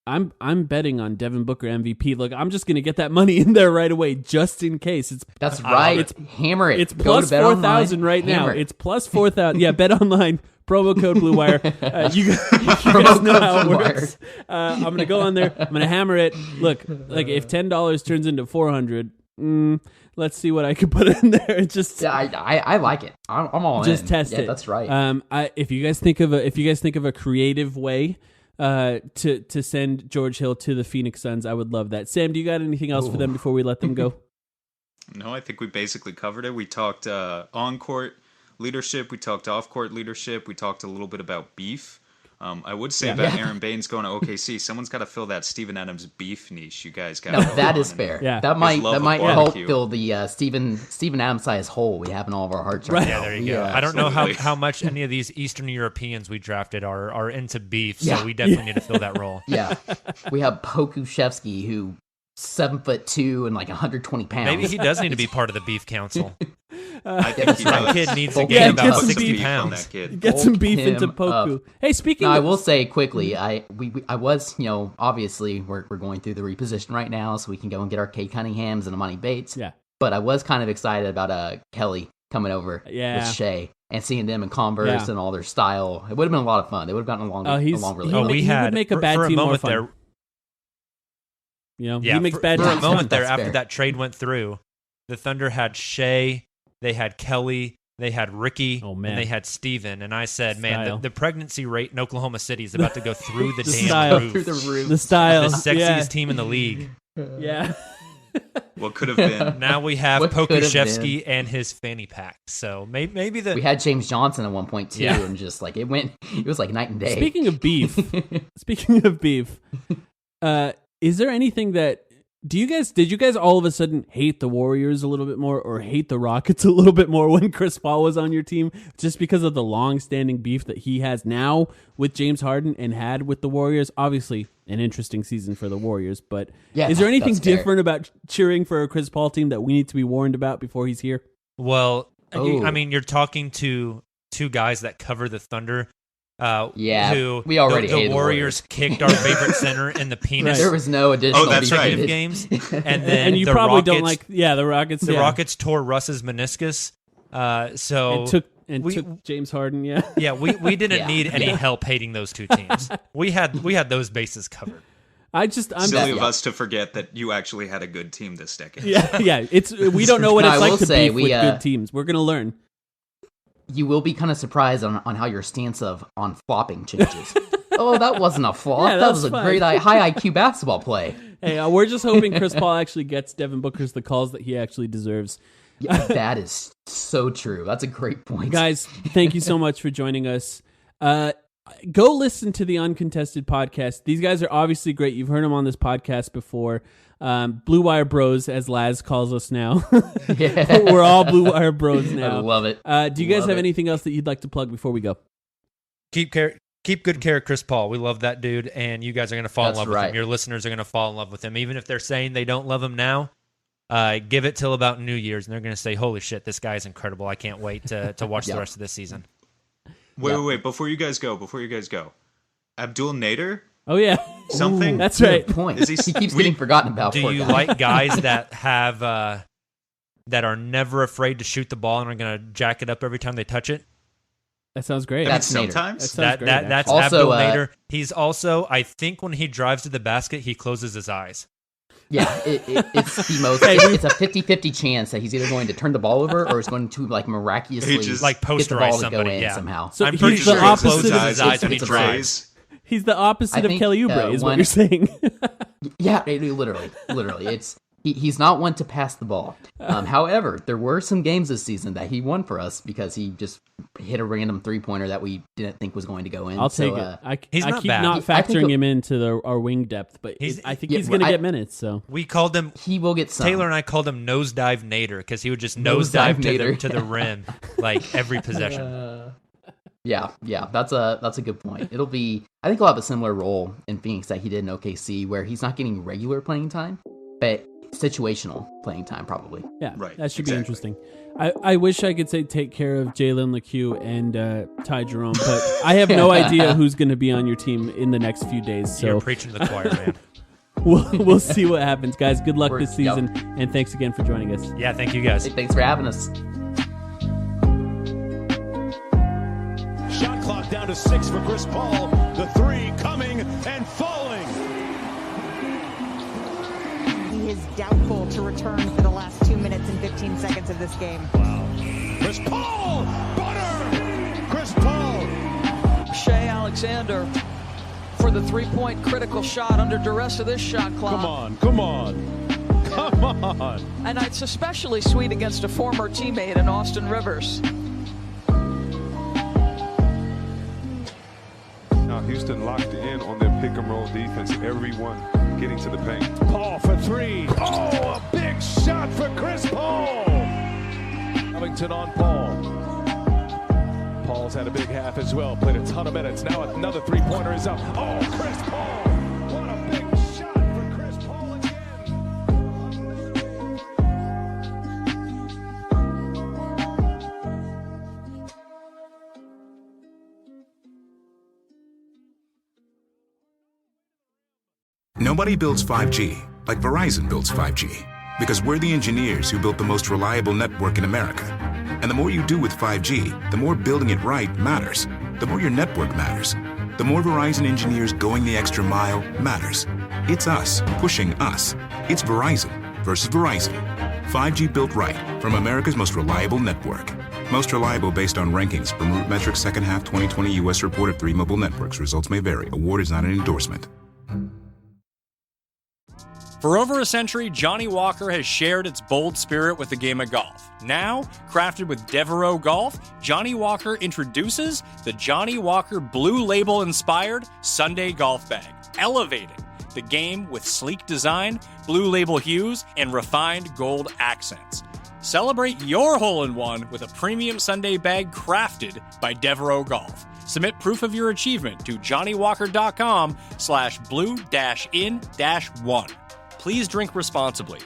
I'm betting on Devin Booker MVP. Look, I'm just going to get that money in there right away, just in case. That's right. Hammer it. It's plus 4,000 right now. It's plus 4,000. Yeah, bet online. Promo code Blue Wire. You guys know how it works. I'm going to go on there. I'm going to hammer it. Look, like if $10 turns into 400. Let's see what I can put in there. Just I like it. I'm all in. Just test it. That's right. If you guys think of a creative way to send George Hill to the Phoenix Suns, I would love that. Sam, do you got anything else for them before we let them go? No, I think we basically covered it. We talked on-court leadership. We talked off-court leadership. We talked a little bit about beef. I would say about Aaron Baines going to OKC, someone's got to fill that Steven Adams beef niche. You guys got. No, that is fair. Yeah, that might help fill the Steven Adams size hole we have in all of our hearts right now. Yeah, there you go. I don't know how much any of these Eastern Europeans we drafted are into beef, so we definitely need to fill that role. Yeah, we have Pokuševski, who 7'2" and like 120 pounds. Maybe he does need to be part of the beef council. I think that kid needs to gain about 60 pounds. Get some beef into Poku. Hey, speaking. I will say quickly, I was, obviously we're going through the reposition right now, so we can go and get our Kate Cunninghams and Amani Bates. Yeah. But I was kind of excited about Kelly coming over with Shea and seeing them in Converse and all their style. It would have been a lot of fun. They would have gotten along really well. We had would make a bad team more fun. There. He makes bad for teams. For a moment there, after that trade went through, the Thunder had Shea, they had Kelly, they had Ricky, and they had Steven. And I said, man, the pregnancy rate in Oklahoma City is about to go through the damn roof. Through the roof. The style. The sexiest team in the league. Yeah. What could have been? Now we have Pokuševski and his fanny pack. So maybe we had James Johnson at one point too, and just like it was like night and day. Speaking of beef, is there anything that Did you guys all of a sudden hate the Warriors a little bit more or hate the Rockets a little bit more when Chris Paul was on your team just because of the long-standing beef that he has now with James Harden and had with the Warriors? Obviously, an interesting season for the Warriors, but is there anything different about cheering for a Chris Paul team that we need to be warned about before he's here? Well, I mean, you're talking to two guys that cover the Thunder. Who we already the Warriors kicked our favorite center in the penis. There was no additional games, and you the probably Rockets, don't like the Rockets. The Rockets tore Russ's meniscus, so took James Harden. We didn't need any help hating those two teams. we had those bases covered. I'm silly of us to forget that you actually had a good team this decade. We don't know what it's like to beef with good teams. We're gonna learn. You will be kind of surprised on how your stance on flopping changes. Oh, that wasn't a flop. That was a great high IQ basketball play. Hey, we're just hoping Chris Paul actually gets Devin Booker's the calls that he actually deserves. Yeah, that is so true. That's a great point. Guys, thank you so much for joining us. Go listen to the Uncontested podcast. These guys are obviously great. You've heard them on this podcast before. Blue Wire Bros, as Laz calls us now. We're all Blue Wire Bros now. I love it. Do you guys have anything else that you'd like to plug before we go? Keep good care of Chris Paul. We love that dude, and you guys are going to fall in love with him. Your listeners are going to fall in love with him. Even if they're saying they don't love him now, give it till about New Year's, and they're going to say, holy shit, this guy is incredible. I can't wait to watch the rest of this season. Wait. Before you guys go. Abdul Nader? Oh, yeah. Something? That's right. Point. He keeps getting forgotten about. Do you like guys that have that are never afraid to shoot the ball and are going to jack it up every time they touch it? That sounds great. That's sometimes. That's also, Abdul Nader. He's also, I think, when he drives to the basket, he closes his eyes. Yeah, it's the most. It's a 50-50 chance that he's either going to turn the ball over or is going to miraculously just, get the posterize ball somebody, to go in somehow. So I'm pretty sure he closes his eyes when he drives. He's the opposite of Kelly Oubre, is what you're saying. Yeah, literally. It's he's not one to pass the ball. However, there were some games this season that he won for us because he just hit a random 3-pointer that we didn't think was going to go in. I'll take it. I keep not factoring him into our wing depth, but I think he's going to get minutes. So we called him. He will get some. Taylor and I called him Nosedive Nader because he would just nosedive to the rim like every possession. Yeah, that's a good point. It'll be. I think he'll have a similar role in Phoenix that he did in OKC, where he's not getting regular playing time, but situational playing time probably. Yeah, right. That should be interesting. I wish I could say take care of Jalen LeCue and Ty Jerome, but I have no idea who's going to be on your team in the next few days. So you're preaching to the choir, man. We'll see what happens, guys. Good luck this season, and thanks again for joining us. Yeah, thank you, guys. Hey, thanks for having us. Shot clock down to 6 for Chris Paul. The 3 coming and falling. He is doubtful to return for the last 2 minutes and 15 seconds of this game. Wow. Chris Paul! Butter! Chris Paul! Shea Alexander for the 3-point critical shot under duress of this shot clock. Come on. And it's especially sweet against a former teammate in Austin Rivers. Houston locked in on their pick and roll defense. Everyone getting to the paint. Paul for 3. Oh, a big shot for Chris Paul. Covington on Paul. Paul's had a big half as well. Played a ton of minutes. Now another 3-pointer is up. Oh, Chris Paul. What a big shot for Chris Paul again. Nobody builds 5G like Verizon builds 5G, because we're the engineers who built the most reliable network in America. And the more you do with 5G, the more building it right matters. The more your network matters. The more Verizon engineers going the extra mile matters. It's us pushing us. It's Verizon versus Verizon. 5G built right from America's most reliable network. Most reliable based on rankings from RootMetrics second half 2020 U.S. report of 3 mobile networks. Results may vary. Award is not an endorsement. For over a century, Johnny Walker has shared its bold spirit with the game of golf. Now, crafted with Devereaux Golf, Johnny Walker introduces the Johnny Walker Blue Label-inspired Sunday Golf Bag, elevating the game with sleek design, blue label hues, and refined gold accents. Celebrate your hole-in-one with a premium Sunday bag crafted by Devereaux Golf. Submit proof of your achievement to JohnnyWalker.com/blue-in-1. Please drink responsibly.